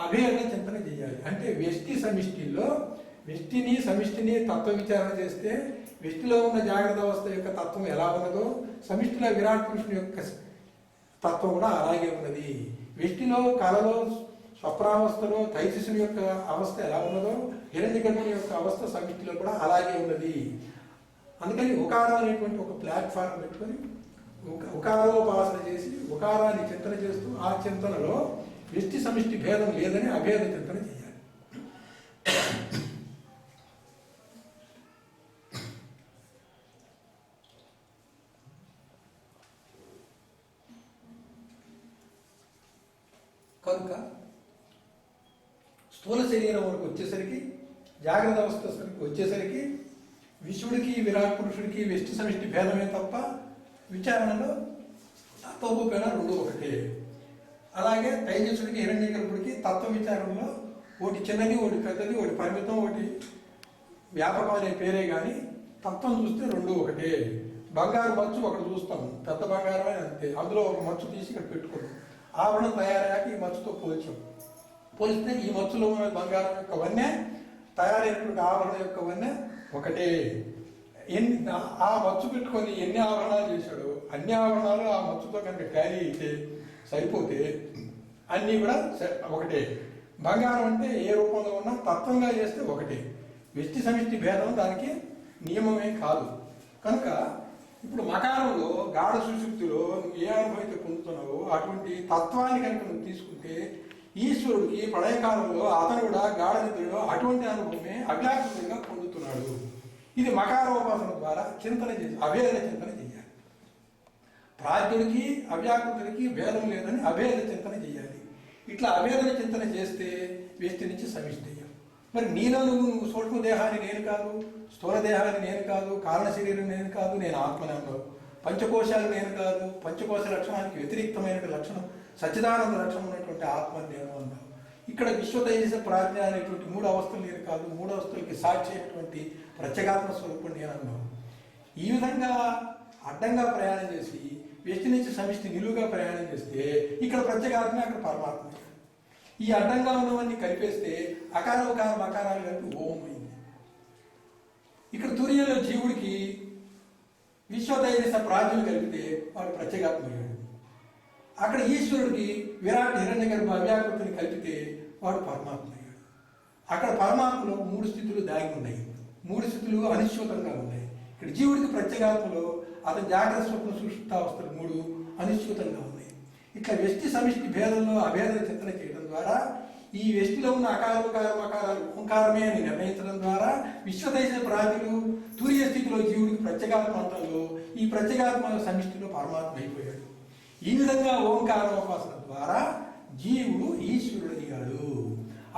అభేద చింతన చేయాలి. అంటే వ్యష్టి సమిష్టిలో వ్యష్టిని సమిష్టిని తత్వ విచారణ చేస్తే వ్యష్టిలో ఉన్న జాగ్రత్త అవస్థ యొక్క తత్వం ఎలా ఉన్నదో సమిష్టిలో విరాట్ పురుషుని యొక్క తత్వం కూడా అలాగే ఉన్నది. వ్యష్టిలో కళలో స్వప్నావస్థలో తైజసుని యొక్క అవస్థ ఎలా ఉన్నదో హిరణ్యగర్భుని యొక్క అవస్థ సమిష్టిలో కూడా అలాగే ఉన్నది. అందుకని ఉకారం అనేటువంటి ఒక ప్లాట్ఫారం పెట్టుకొని ఉకారోపాసన చేసి ఉకారాన్ని చింతన చేస్తూ ఆ చింతనలో వ్యష్టి సమిష్టి భేదం లేదని అభేద చింతన చేయాలి. కనుక స్థూల శరీరం వరకు వచ్చేసరికి, జాగ్రత్త అవస్థ వచ్చేసరికి విశ్వడికి విరాట్ పురుషుడికి వ్యష్టి సమిష్టి భేదమే తప్ప విచారణలో తత్వభూపేణ రెండు ఒకటే. అలాగే తైజసుడికి హిరణ్యగర్భుడికి తత్వ విచారణలో ఒకటి చిన్నది, ఒకటి పెద్దది, ఒకటి పరిమితం, ఒకటి వ్యాపకం అనే పేరే కానీ తత్వం చూస్తే రెండు ఒకటే. బంగారు మచ్చు ఒకటి చూస్తాము, పెద్ద బంగారమే అంతే. అందులో ఒక మచ్చు తీసి ఇక్కడ పెట్టుకున్నాం, ఆవరణం తయారయ్యాక ఈ మచ్చుతో పోలిస్తే ఈ మచ్చులో ఉన్న బంగారం యొక్క వన్నె, తయారైనటువంటి ఆవరణ యొక్క వన్నె ఒకటే. ఆ మచ్చు పెట్టుకొని ఎన్ని ఆవరణాలు చేశాడో అన్ని ఆవరణాలు ఆ మచ్చుతో కనుక ట్యాలీ అయితే సరిపోతే అన్నీ కూడా ఒకటే. బంగారం అంటే ఏ రూపంలో ఉన్నా తత్వంగా చేస్తే ఒకటే. వ్యష్టి సమిష్టి భేదం దానికి నియమమే కాదు. కనుక ఇప్పుడు మకారంలో గాఢ సుషుప్తిలో నువ్వు ఏ అనుభవిత పొందుతున్నావో అటువంటి తత్వాన్ని కనుక నువ్వు తీసుకుంటే ఈశ్వరుడికి ప్రళయకాలంలో అతను కూడా గాఢ నిద్రలో అటువంటి అనుభవమే అవ్యాకృతంగా పొందుతున్నాడు. ఇది మకారోపాసన ద్వారా చింతన చేసి అభేద చింతన చేయాలి. ప్రాజ్ఞుడికి అవ్యాకృతుడికి భేదం లేదని అభేద చింతన చేయాలి. ఇట్లా అభేద చింతన చేస్తే వ్యష్టి నుంచి సమిష్టి అయ్యాం. మరి నీలో నువ్వు సూక్ష్మ దేహాన్ని నేను కాదు, స్థూల దేహాన్ని నేను కాదు, కారణ శరీరం నేను కాదు, నేను ఆత్మనే అన్నావు. పంచకోశాలు నేను కాదు, పంచకోశ లక్షణానికి వ్యతిరిక్తమైన లక్షణం సచ్చిదానంద లక్షణం ఉన్నటువంటి ఆత్మని నేను అన్నావు. ఇక్కడ విశ్వతైజస ప్రాజ్ఞ అనేటువంటి మూడు అవస్థలు నేను కాదు, మూడు అవస్థలకి సాక్షి అయినటువంటి ప్రత్యేగాత్మ స్వరూపుడు నేను అన్నావు. ఈ విధంగా అడ్డంగా ప్రయాణం చేసి వ్యష్టి నుంచి సమిష్టి నిలువుగా ప్రయాణం చేస్తే ఇక్కడ ప్రత్యేగాత్మ, అక్కడ పరమాత్మ. ఈ అడ్డంగా ఉన్నవన్నీ కలిపేస్తే అకార ఉకారం అకారాలు కలిపి ఓం అయింది. ఇక్కడ తుర్యంలో జీవుడికి విశ్వతైజస ప్రాజ్ఞలు కలిపితే వాడు ప్రత్యేగాత్మ అయ్యాడు. అక్కడ ఈశ్వరుడికి విరాట్ హిరణ్యగర్భ అవ్యాకృతిని కలిపితే వాడు పరమాత్మ అయ్యాడు. అక్కడ పరమాత్మలో మూడు స్థితులు దాగి ఉన్నాయి, మూడు స్థితులు అనిశ్చితంగా ఉన్నాయి. ఇక్కడ జీవుడికి ప్రత్యేగాత్మలో అతని జాగ్రత్త స్వప్న సుషుప్తావస్థలు మూడు అనిశ్చితంగా ఉన్నాయి. ఇట్లా వ్యష్టి సమిష్టి భేదంలో అభేద చింతన చేయడం ద్వారా ఈ వ్యష్టిలో ఉన్న అకారం అకారాలు ఓంకారమే అని నిర్ణయించడం ద్వారా విశ్వతైజస ప్రాజ్ఞలు తురియ స్థితిలో జీవుడికి ప్రత్యేగాత్మ అంటంలో ఈ ప్రత్యేగాత్మ సమిష్టిలో పరమాత్మ అయిపోయాడు. ఈ విధంగా ఓంకారోపాసన ద్వారా జీవుడు ఈశ్వరుడు అయ్యాడు.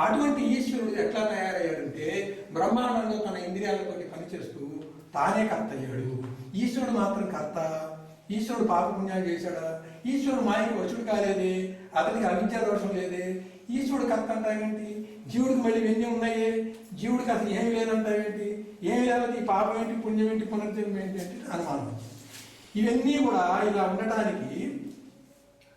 అటువంటి ఈశ్వరుడు ఎట్లా తయారయ్యాడంటే బ్రహ్మాండంలో తన ఇంద్రియాలతోటి పనిచేస్తూ తానే కర్త అయ్యాడు. ఈశ్వరుడు మాత్రం కర్త. ఈశ్వరుడు పాపపుణ్యాలు చేశాడా? ఈశ్వరుడు మాయకి వశుడు కాలేదే, అతనికి అవిద్యా దోషం లేదే, ఈశ్వరుడు కర్త అంటావేంటి? జీవుడికి మళ్ళీ ఇవన్నీ ఉన్నాయే, జీవుడికి అసలు ఏమి లేదంటావేంటి? ఏమి లేకపోతే ఈ పాపం ఏంటి, పుణ్యం ఏంటి, పునర్జన్మ ఏంటి అంటే అనుమానం వచ్చింది. ఇవన్నీ కూడా ఇలా ఉండటానికి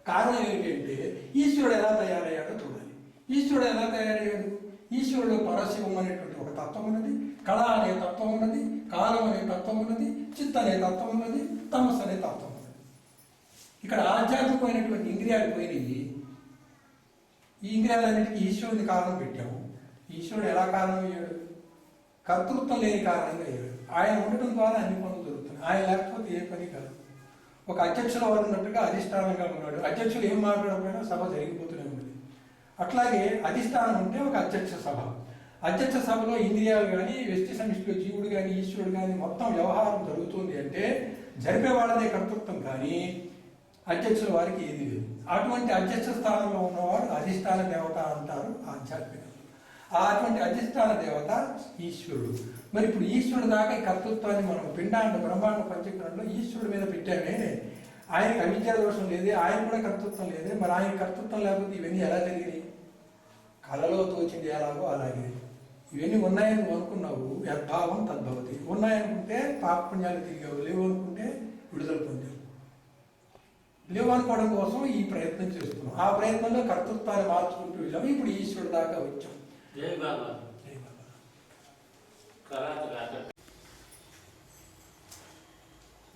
కారణం ఏంటంటే ఈశ్వరుడు ఎలా తయారయ్యాడో చూడాలి. ఈశ్వరుడు ఎలా తయారయ్యాడు? ఈశ్వరుడు పరశివం అనేటువంటి ఒక తత్వం ఉన్నది, కళ అనే తత్వం ఉన్నది, కాలం అనే తత్వం ఉన్నది, చిత్త అనే తత్వం ఉన్నది, తమస్సు అనే తత్వం ఉన్నది. ఇక్కడ ఆధ్యాత్మికమైనటువంటి ఇంద్రియాలు పోయినాయి. ఈ ఇంద్రియాలన్నిటికీ ఈశ్వరుని కారణం పెట్టాము. ఈశ్వరుడు ఎలా కారణం అయ్యాడు? కర్తృత్వం లేని కారణంగా అయ్యాడు. ఆయన ఉండటం ద్వారా అన్ని పనులు జరుగుతున్నాయి. ఆయన లేకపోతే ఏ పని కాదు. ఒక అధ్యక్షుల వారు ఉన్నట్టుగా అధిష్టానంగా ఉన్నాడు. అధ్యక్షులు ఏం మాట్లాడకపోయినా సభ జరిగిపోతూనే ఉన్నది. అట్లాగే అధిష్టానం ఉంటే ఒక అధ్యక్ష సభ. అధ్యక్ష సభలో ఇంద్రియాలు కానీ వ్యష్టి సమిష్టిలో జీవుడు కానీ ఈశ్వరుడు కానీ మొత్తం వ్యవహారం జరుగుతుంది అంటే జరిపేవాళ్ళదే కర్తృత్వం కానీ అధ్యక్షుల వారికి ఏది లేదు. అటువంటి అధ్యక్ష స్థానంలో ఉన్నవాడు అధిష్టాన దేవత అంటారు ఆధ్యాత్మిక. అటువంటి అధిష్టాన దేవత ఈశ్వరుడు. మరి ఇప్పుడు ఈశ్వరుడు దాకా ఈ కర్తృత్వాన్ని మనం పిండాండ బ్రహ్మాండ పంచగ్రంథంలో ఈశ్వరుడి మీద పెట్టామే. ఆయనకి అవిద్యా దోషం లేదే, ఆయన కూడా కర్తృత్వం లేదే. మరి ఆయన కర్తృత్వం లేకపోతే ఇవన్నీ ఎలా జరిగినాయి? కళలో తోచింది ఎలాగో అలాగే. ఇవన్నీ ఉన్నాయని నువ్వు అనుకున్నావు, యద్భావం తద్భవతి. ఉన్నాయనుకుంటే పాపపుణ్యాలు తిరిగావు, లేవు అనుకుంటే విడుదల పొందావు. లేవు అనుకోవడం కోసం ఈ ప్రయత్నం చేస్తున్నాం. ఆ ప్రయత్నంలో కర్తృత్వాన్ని మార్చుకుంటూ వెళ్ళాము. ఇప్పుడు ఈశ్వరుడు దాకా వచ్చాం.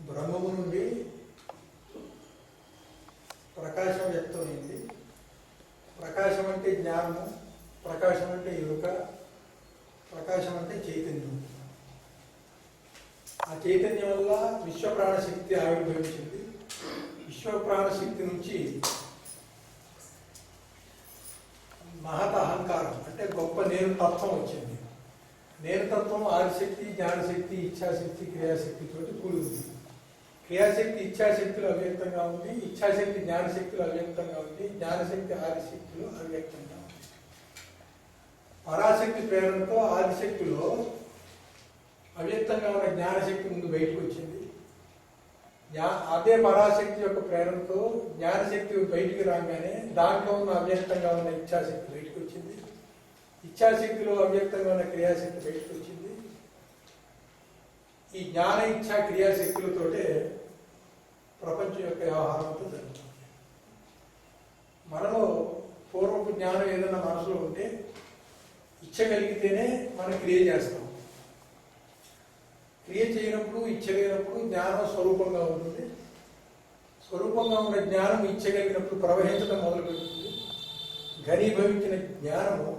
బ్రహ్మము నుండి ప్రకాశం వ్యక్తమైంది. ప్రకాశం అంటే జ్ఞానము, ప్రకాశం అంటే ఎరుక, ప్రకాశం అంటే చైతన్యం. ఆ చైతన్యం వల్ల విశ్వప్రాణ శక్తి ఆవిర్భవించింది. విశ్వప్రాణ శక్తి నుంచి మహత అహంకారం అంటే గొప్ప నేను తత్వం వచ్చింది. నేను తత్వం ఆదిశక్తి, జ్ఞానశక్తి, ఇచ్ఛాశక్తి, క్రియాశక్తి తోటి కూడి ఉంది. క్రియాశక్తి ఇచ్ఛాశక్తులు అవ్యక్తంగా ఉంది, ఇచ్ఛాశక్తి జ్ఞానశక్తులు అవ్యక్తంగా ఉంది, జ్ఞానశక్తి ఆదిశక్తులు అవ్యక్తంగా ఉంది. పరాశక్తి ప్రేరణతో ఆదిశక్తిలో అవ్యక్తంగా ఉన్న జ్ఞానశక్తి ముందు బయటకు వచ్చింది. అదే పరాశక్తి యొక్క ప్రేరణతో జ్ఞానశక్తి బయటికి రాగానే దాంట్లో ఉన్న అవ్యక్తంగా ఉన్న ఇచ్ఛాశక్తి బయటకు వచ్చింది. ఇచ్ఛాశక్తిలో అవ్యక్తంగా ఉన్న క్రియాశక్తి బయటకు వచ్చింది. ఈ జ్ఞాన ఇచ్ఛా క్రియాశక్తులతోటే ప్రపంచం యొక్క వ్యవహారంతో జరుగుతుంది. మనలో పూర్వపు జ్ఞానం ఏదైనా మనసులో ఉంటే ఇచ్చ కలిగితేనే మనం క్రియ చేస్తాం. క్రియ చేయనప్పుడు ఇచ్చ లేనప్పుడు జ్ఞానం స్వరూపంగా ఉంటుంది. స్వరూపంగా ఉన్న జ్ఞానం ఇచ్చ కలిగినప్పుడు ప్రవహించడం మొదలు పెడుతుంది. ఘనీభవించిన జ్ఞానము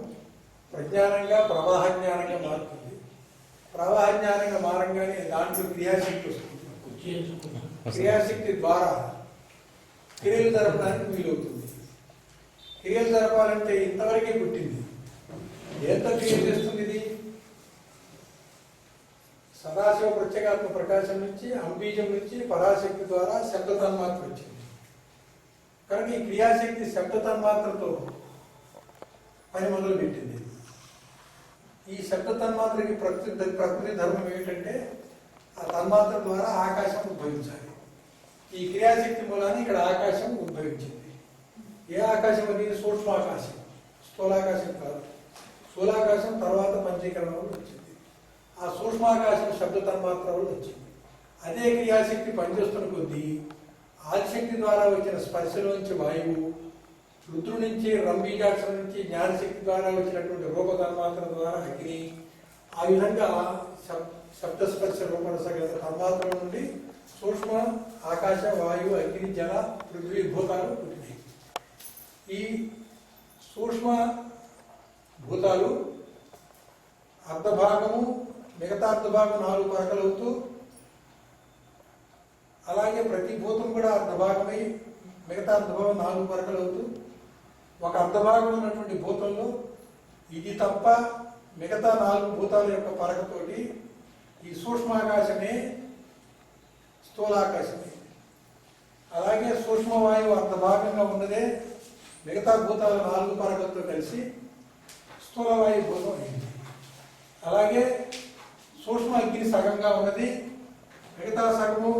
ప్రజ్ఞానంగా ప్రవాహ జ్ఞానంగా మారుతుంది. ప్రవాహ జ్ఞానంగా మారంగానే దాంట్లో క్రియాశక్తి వస్తుంది. క్రియాశక్తి ద్వారా క్రియలు జరపడానికి వీలవుతుంది. క్రియలు జరపాలంటే ఇంతవరకే పుట్టింది. ఎంత క్రియ చేస్తుంది ఇది? సదాశివ ప్రత్యేగాత్మ ప్రకాశం నుంచి అంబీజం నుంచి పరాశక్తి ద్వారా శబ్ద తన్మాత్ర వచ్చింది. కనుక ఈ క్రియాశక్తి శబ్ద తన్మాత్రతో పని మొదలు పెట్టింది. ఈ శబ్ద తన్మాత్రకి ప్రకృతి ధర్మం ఏమిటంటే ఆ తన్మాత్ర ద్వారా ఆకాశం ఉద్భవించాలి. ఈ క్రియాశక్తి మూలాన్ని ఇక్కడ ఆకాశం ఉద్భవించింది. ఏ ఆకాశం అది? సూక్ష్మాకాశం, స్థూలాకాశం కాదు. స్థూలాకాశం తర్వాత పంచీకరణ వల్ల వచ్చింది. ఆ సూక్ష్మాకాశం శబ్ద తన్మాత్ర వల్ల వచ్చింది. అదే క్రియాశక్తి పనిచేస్తున్న కొద్దీ ఆదిశక్తి ద్వారా వచ్చిన స్పర్శలోంచి వాయువు, రుద్రు నుంచి రంబీజాక్షరం నుంచి జ్ఞానశక్తి ద్వారా వచ్చినటువంటి రూపతన్మాత్ర ద్వారా అగ్ని, ఆ విధంగా శబ్దస్పర్శ రూపరసగల తన్మాత్ర నుండి సూక్ష్మ ఆకాశ వాయువు అగ్ని జల పృథ్వీ భూతాలు పుట్టినాయి. ఈ సూక్ష్మ భూతాలు అర్ధభాగము, మిగతా అర్ధభాగం 4 పరకలవుతూ, అలాగే ప్రతి భూతం కూడా అర్ధభాగమై మిగతా అర్ధభాగం 4 పరకలవుతూ, ఒక అర్ధభాగం ఉన్నటువంటి భూతంలో ఇది తప్ప మిగతా 4 భూతాల యొక్క పరకతోటి ఈ సూక్ష్మాకాశమే స్థూలాకాశమే. అలాగే సూక్ష్మవాయువు అర్ధభాగంగా ఉన్నదే మిగతా భూతాల 4 పరకలతో కలిసి స్థూలవాయు భూతం అయింది. అలాగే సూక్ష్మ అగ్ని సగంగా ఉన్నది, మిగతా సగము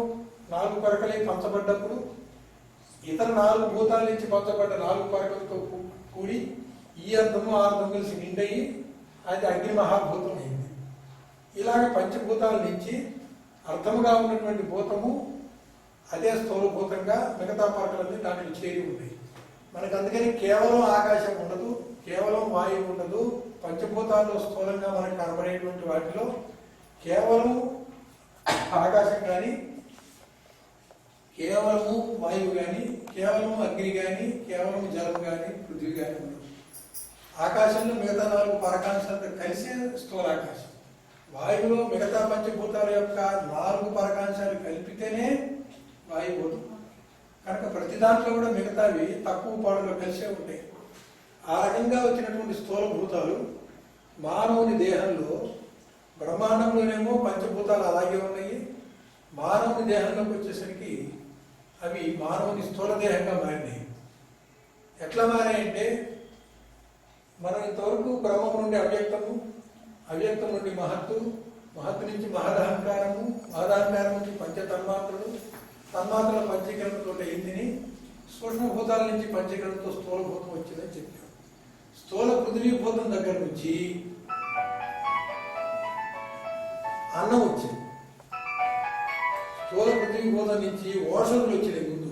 4 పరకలై పంచబడ్డప్పుడు ఇతర 4 భూతాల నుంచి పంచబడ్డ 4 పరకలతో కూడి ఈ అర్థము ఆ అర్థం కలిసి నిండయి అది అగ్ని మహాభూతం అయింది. ఇలాగ పంచభూతాల నుంచి అర్థముగా ఉన్నటువంటి భూతము అదే స్థూలభూతంగా మిగతా పరకలన్నీ దాంట్లో చేరి ఉన్నాయి. మనకు అందుకని కేవలం ఆకాశం ఉండదు, కేవలం వాయువు ఉండదు. పంచభూతాల్లో స్థూలంగా మనకు కనబడేటువంటి వాటిలో కేవలం ఆకాశం కానీ, కేవలము వాయువు కానీ, కేవలం అగ్ని కానీ, కేవలం జలం కానీ, పృథ్వీ కానీ ఉండదు. ఆకాశంలో మిగతా 4 పరకాంశాలతో కలిసి స్థూలాకాశం. వాయువులో మిగతా పంచభూతాల యొక్క 4 పరకాంశాలు కలిపితేనే వాయుభూతం. కనుక ప్రతి దాంట్లో కూడా మిగతావి తక్కువ పాడులో కలిసే ఉంటాయి. ఆ రకంగా వచ్చినటువంటి స్థూల భూతాలు మానవుని దేహంలో, బ్రహ్మాండంలోనేమో పంచభూతాలు అలాగే ఉన్నాయి. మానవుని దేహంలోకి వచ్చేసరికి అవి మానవుని స్థూల దేహంగా మారినాయి. ఎట్లా మారాయంటే, మనం ఇంతవరకు బ్రహ్మం నుండి అవ్యక్తము, అవ్యక్తం నుండి మహత్తు, మహత్తు నుంచి మహదహంకారము, మహదహంకారం నుంచి పంచతన్మాత్రలు, తన్మాత్రల పంచీకరణతో అయిందిని, సూక్ష్మభూతాల నుంచి పంచీకరణతో స్థూలభూతం వచ్చిందని చెప్పాం. స్థూల పృథ్వీభూతం దగ్గర నుంచి అన్నం వచ్చింది. స్థూల పృథ్వీభూతం నుంచి ఓషధులు వచ్చినాయి. ముందు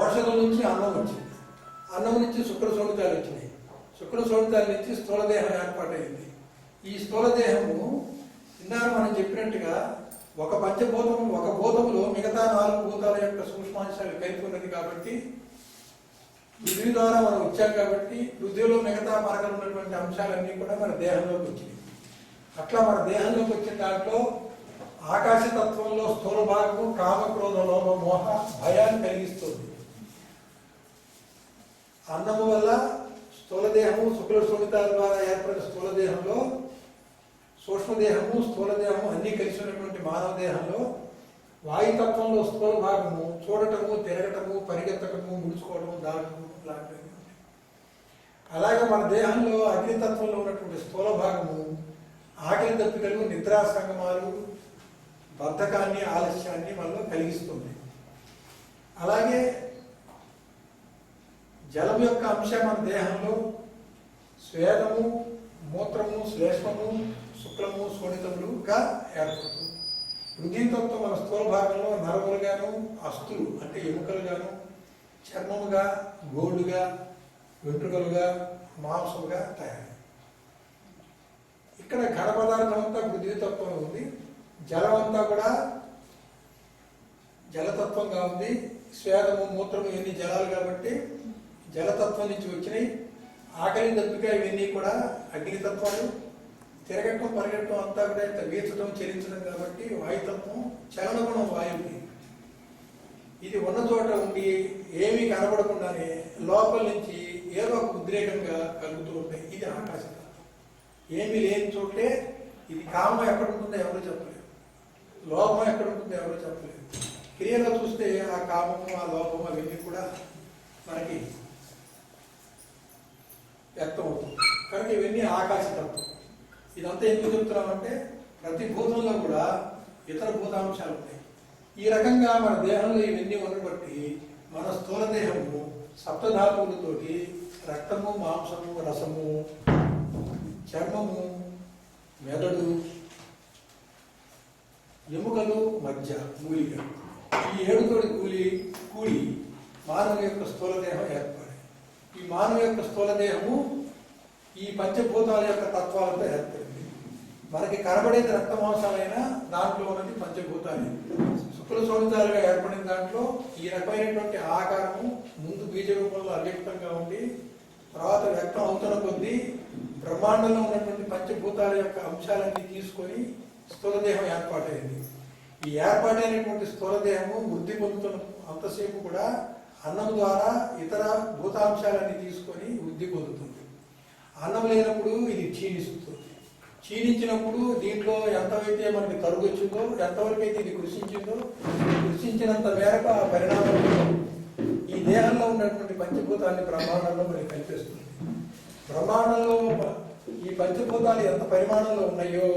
ఓషధుల నుంచి అన్నం వచ్చింది. అన్నం నుంచి శుక్ర శోణితాలు వచ్చినాయి. శుక్ర శోణితాల నుంచి స్థూలదేహం ఏర్పాటైంది. ఈ స్థూలదేహము ఇందాక మనం చెప్పినట్టుగా ఒక పంచభూతము, ఒక భూతములో మిగతా 4 భూతాల యొక్క సూక్ష్మాంశాలు కలిపి ఉన్నది కాబట్టి, పృథ్వీ ద్వారా మనం వచ్చాం కాబట్టి పృథ్వీలో మిగతా పరకలు ఉన్నటువంటి అంశాలన్నీ కూడా మన దేహంలోకి వచ్చినాయి. అట్లా మన దేహంలోకి వచ్చిన దాంట్లో ఆకాశతత్వంలో స్థూల భాగము కామ, క్రోధ, లోభ, మోహ, భయాన్ని కలిగిస్తుంది. అన్నము వల్ల స్థూలదేహము, శుక్ల శోణితాల ద్వారా ఏర్పడిన స్థూలదేహంలో సూక్ష్మదేహము, స్థూలదేహము అన్నీ కలిసి ఉన్నటువంటి మానవ దేహంలో వాయుతత్వంలో స్థూల భాగము చూడటము, తిరగటము, పరిగెత్తటము, ముడుచుకోవటము, దాటము లాంటివి. అలాగే మన దేహంలో అగ్నితత్వంలో ఉన్నటువంటి స్థూల భాగము ఆకలి దప్పికలు, నిద్రా సంగమాలు, బద్ధకాన్ని, ఆలస్యాన్ని మనలో కలిగిస్తుంది. అలాగే జలం యొక్క అంశం మన దేహంలో స్వేదము, మూత్రము, శ్లేష్మము, శుక్లము, శోణితములుగా ఏర్పడుతుంది. వృద్ధితత్వం మన స్థూల భాగంలో నరములుగాను, అస్థులు అంటే ఎముకలుగాను, చర్మముగా, గోళ్ళుగా, వెంట్రుకలుగా, మాంసముగా తయారు. ఇక్కడ ఘన పదార్థం అంతా పృథ్వీతత్వం ఉంది. జలం అంతా కూడా జలతత్వంగా ఉంది. స్వేదము, మూత్రము ఇవన్నీ జలాలు కాబట్టి జలతత్వం నుంచి వచ్చినాయి. ఆకలి దప్పిక ఇవన్నీ కూడా అగ్నితత్వాలు. తిరగటం, పరిగెట్టడం అంతా కూడా ఇంత వీచడం, చలించడం కాబట్టి వాయుతత్వం. చలనగుణం వాయువుకి. ఇది ఉన్న చోట ఉండి ఏమీ కనబడకుండానే లోపల నుంచి ఏదో ఒక ఉద్రేకంగా కలుగుతూ ఉంటాయి. ఇది ఆకాశతత్వం. ఏమీ లేని చోటే ఇది. కామం ఎక్కడ ఉంటుందో ఎవరో చెప్పలేదు, లోపం ఎక్కడ ఉంటుందో ఎవరో చెప్పలేదు. క్రియలో చూస్తే ఆ కామము, ఆ లోపము అవన్నీ కూడా మనకి వ్యక్తం అవుతుంది. కనుక ఇవన్నీ ఆకాశతత్వం. ఇదంతా ఎందుకు చెప్తున్నామంటే ప్రతి భూతంలో కూడా ఇతర భూతాంశాలు ఉంటాయి. ఈ రకంగా మన దేహంలో ఇవన్నీ ఉండబట్టి మన స్థూల దేహము సప్తధాతువులతోటి రక్తము, మాంసము, రసము, చర్మము, మెదడు, ఎముకలు, మధ్య, మూలిక ఈ 7తోటి కూడి మానవ యొక్క స్థూల దేహం ఏర్పడింది. ఈ మానవ యొక్క స్థూల దేహము ఈ పంచభూతాల యొక్క తత్వాలతో ఏర్పడింది. మనకి కనబడేది రక్త మాంసాలైనా దాంట్లో ఉన్నది పంచభూతాలు. శుక్ల శోణితాలుగా ఏర్పడిన దాంట్లో ఈ రకమైనటువంటి ఆకారము ముందు బీజ రూపంలో అవ్యక్తంగా ఉండి తర్వాత వ్యక్తం అవుతున్న కొద్దీ బ్రహ్మాండంలో ఉన్నటువంటి పంచభూతాల యొక్క అంశాలన్నీ తీసుకొని స్థూలదేహం ఏర్పాటైంది. ఈ ఏర్పాటైనటువంటి స్థూలదేహము వృద్ధి పొందుతున్న అంతసేపు కూడా అన్నం ద్వారా ఇతర భూతాంశాలన్నీ తీసుకొని వృద్ధి పొందుతుంది. అన్నం లేనప్పుడు ఇది క్షీణిస్తుంది. క్షీణించినప్పుడు దీంట్లో ఎంతవైతే మనకి తరుగు వచ్చిందో, ఎంతవరకు అయితే ఇది కృషించిందో, కృషించినంత మేరకు ఆ పరిణామంలో ఈ దేహంలో ఉన్నటువంటి పంచభూతాన్ని బ్రహ్మాండంలో మనకి కనిపిస్తుంది. బ్రహ్మాండంలో ఈ పంచభూతాలు ఎంత పరిమాణంలో ఉన్నాయో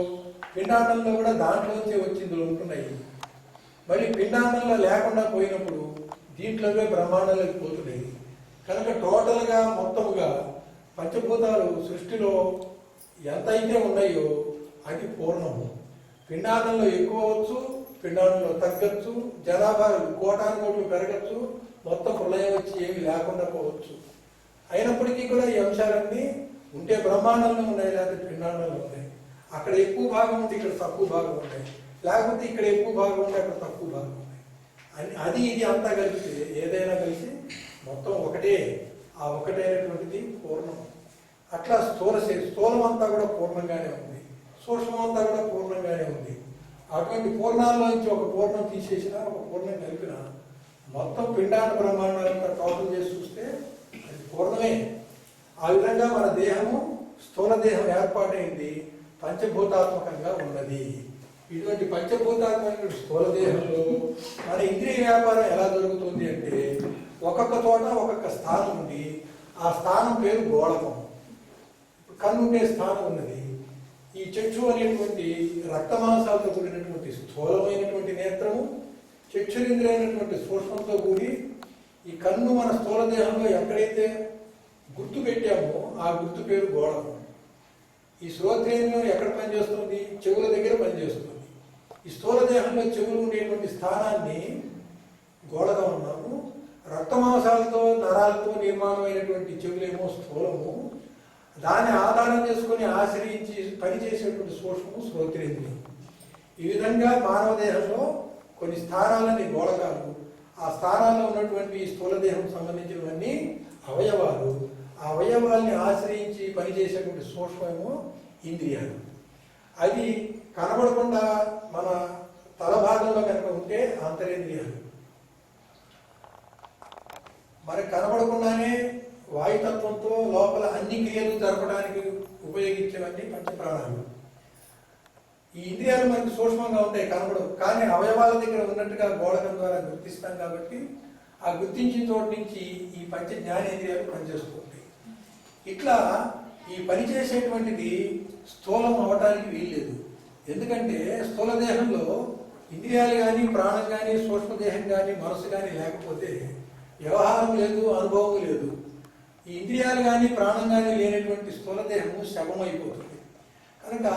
పిండాండంలో కూడా దాంట్లోంచే వచ్చిందులు ఉంటున్నాయి. మళ్ళీ పిండాండంలో లేకుండా పోయినప్పుడు దీంట్లోనే బ్రహ్మాండంలోకి పోతున్నాయి. కనుక టోటల్గా మొత్తముగా పంచభూతాలు సృష్టిలో ఎంత అయితే ఉన్నాయో అది పూర్ణము. పిండాండంలో ఎక్కువ అవచ్చు, పిండాండంలో తగ్గచ్చు, జనాభా కోటాను కోట్లు పెరగచ్చు, మొత్తం ప్రళయం వచ్చి ఏమి లేకుండా పోవచ్చు. అయినప్పటికీ కూడా ఈ అంశాలన్నీ ఉంటే బ్రహ్మాండంలో ఉన్నాయి, లేకపోతే పిండాండంలో ఉన్నాయి. అక్కడ ఎక్కువ భాగం ఉంది, ఇక్కడ తక్కువ భాగం ఉన్నాయి. లేకపోతే ఇక్కడ ఎక్కువ భాగం ఉంది, అక్కడ తక్కువ భాగం ఉన్నాయి. అది ఇది అంతా కలిపితే ఏదైనా కలిసి మొత్తం ఒకటే. ఆ ఒకటైనటువంటిది పూర్ణం. అట్లా స్థూలం అంతా కూడా పూర్ణంగానే ఉంది, సూక్ష్మం అంతా కూడా పూర్ణంగానే ఉంది. అటువంటి పూర్ణాల్లో నుంచి ఒక పూర్ణం తీసేసినా, ఒక పూర్ణం కలిపినా మొత్తం పిండాండ బ్రహ్మాండాలంతా టోటల్ చేసి చూస్తే అది పూర్ణమే. ఆ విధంగా మన దేహము స్థూల దేహం ఏర్పాటైంది, పంచభూతాత్మకంగా ఉన్నది. ఇటువంటి పంచభూతాత్మక స్థూల దేహంలో మన ఇంద్రియ వ్యాపారం ఎలా జరుగుతుంది అంటే ఒక్కొక్క చోట ఒక్కొక్క స్థానం ఉంది. ఆ స్థానం పేరు గోళకం. కన్ను ఉండే స్థానం ఉన్నది. ఈ చక్షు అనేటువంటి రక్తమాంసాలతో కూడినటువంటి స్థూలమైనటువంటి నేత్రము, చక్షురింద్రైనటువంటి సూక్ష్మంతో కూడి ఈ కన్ను మన స్థూల దేహంలో ఎక్కడైతే గుర్తు పెట్టామో ఆ గుర్తు పేరు గోళకం. ఈ శ్రోత్రేంద్రియం ఎక్కడ పనిచేస్తుంది? చెవుల దగ్గర పనిచేస్తుంది. ఈ స్థూల దేహంలో చెవులు ఉండేటువంటి స్థానాన్ని గోళకం అన్నాము. రక్తమాంసాలతో నరాలతో నిర్మాణమైనటువంటి చెవులేమో స్థూలము, దాన్ని ఆధారం చేసుకొని ఆశ్రయించి పనిచేసేటువంటి సూక్ష్మము శ్రోత్రేంద్రియం. ఈ విధంగా మానవ దేహంలో కొన్ని స్థానాలని గోళకాలు, ఆ స్థానాల్లో ఉన్నటువంటి స్థూల దేహం సంబంధించినవన్నీ అవయవాలు. ఆ అవయవాల్ని ఆశ్రయించి పనిచేసేటువంటి సూక్ష్మము ఇంద్రియాలు. అది కనబడకుండా మన తల భాగంలో కనుక ఉంటే అంతరేంద్రియాలు. మనకు కనబడకుండానే వాయుతత్వంతో లోపల అన్ని క్రియలు జరపడానికి ఉపయోగించేవన్నీ పంచప్రాణాలు. ఈ ఇంద్రియాలు మనకి సూక్ష్మంగా ఉంటాయి, కనబడవు, కానీ అవయవాల దగ్గర ఉన్నట్టుగా గోళకం ద్వారా గుర్తిస్తాం కాబట్టి ఆ గుర్తించిన చోటు నుంచి ఈ పంచ జ్ఞానేంద్రియాలు పనిచేస్తూ ఉంటాయి. ఇట్లా ఈ పనిచేసేటువంటిది స్థూలం అవటానికి వీల్లేదు. ఎందుకంటే స్థూల దేహంలో ఇంద్రియాలు కానీ, ప్రాణం కానీ, సూక్ష్మదేహం కానీ, మనసు కానీ లేకపోతే వ్యవహారం లేదు, అనుభవం లేదు. ఈ ఇంద్రియాలు కానీ, ప్రాణం కానీ లేనటువంటి స్థూల దేహము శవమైపోతుంది. కనుక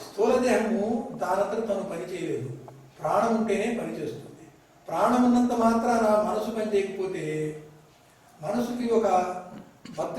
స్థూల దేహము దానంతట తను పని చేయలేదు, ప్రాణం ఉంటేనే పనిచేస్తుంది. ప్రాణం ఉన్నంత మాత్రాన మనసు పని చేయకపోతే మనసుకి ఒక మత్తు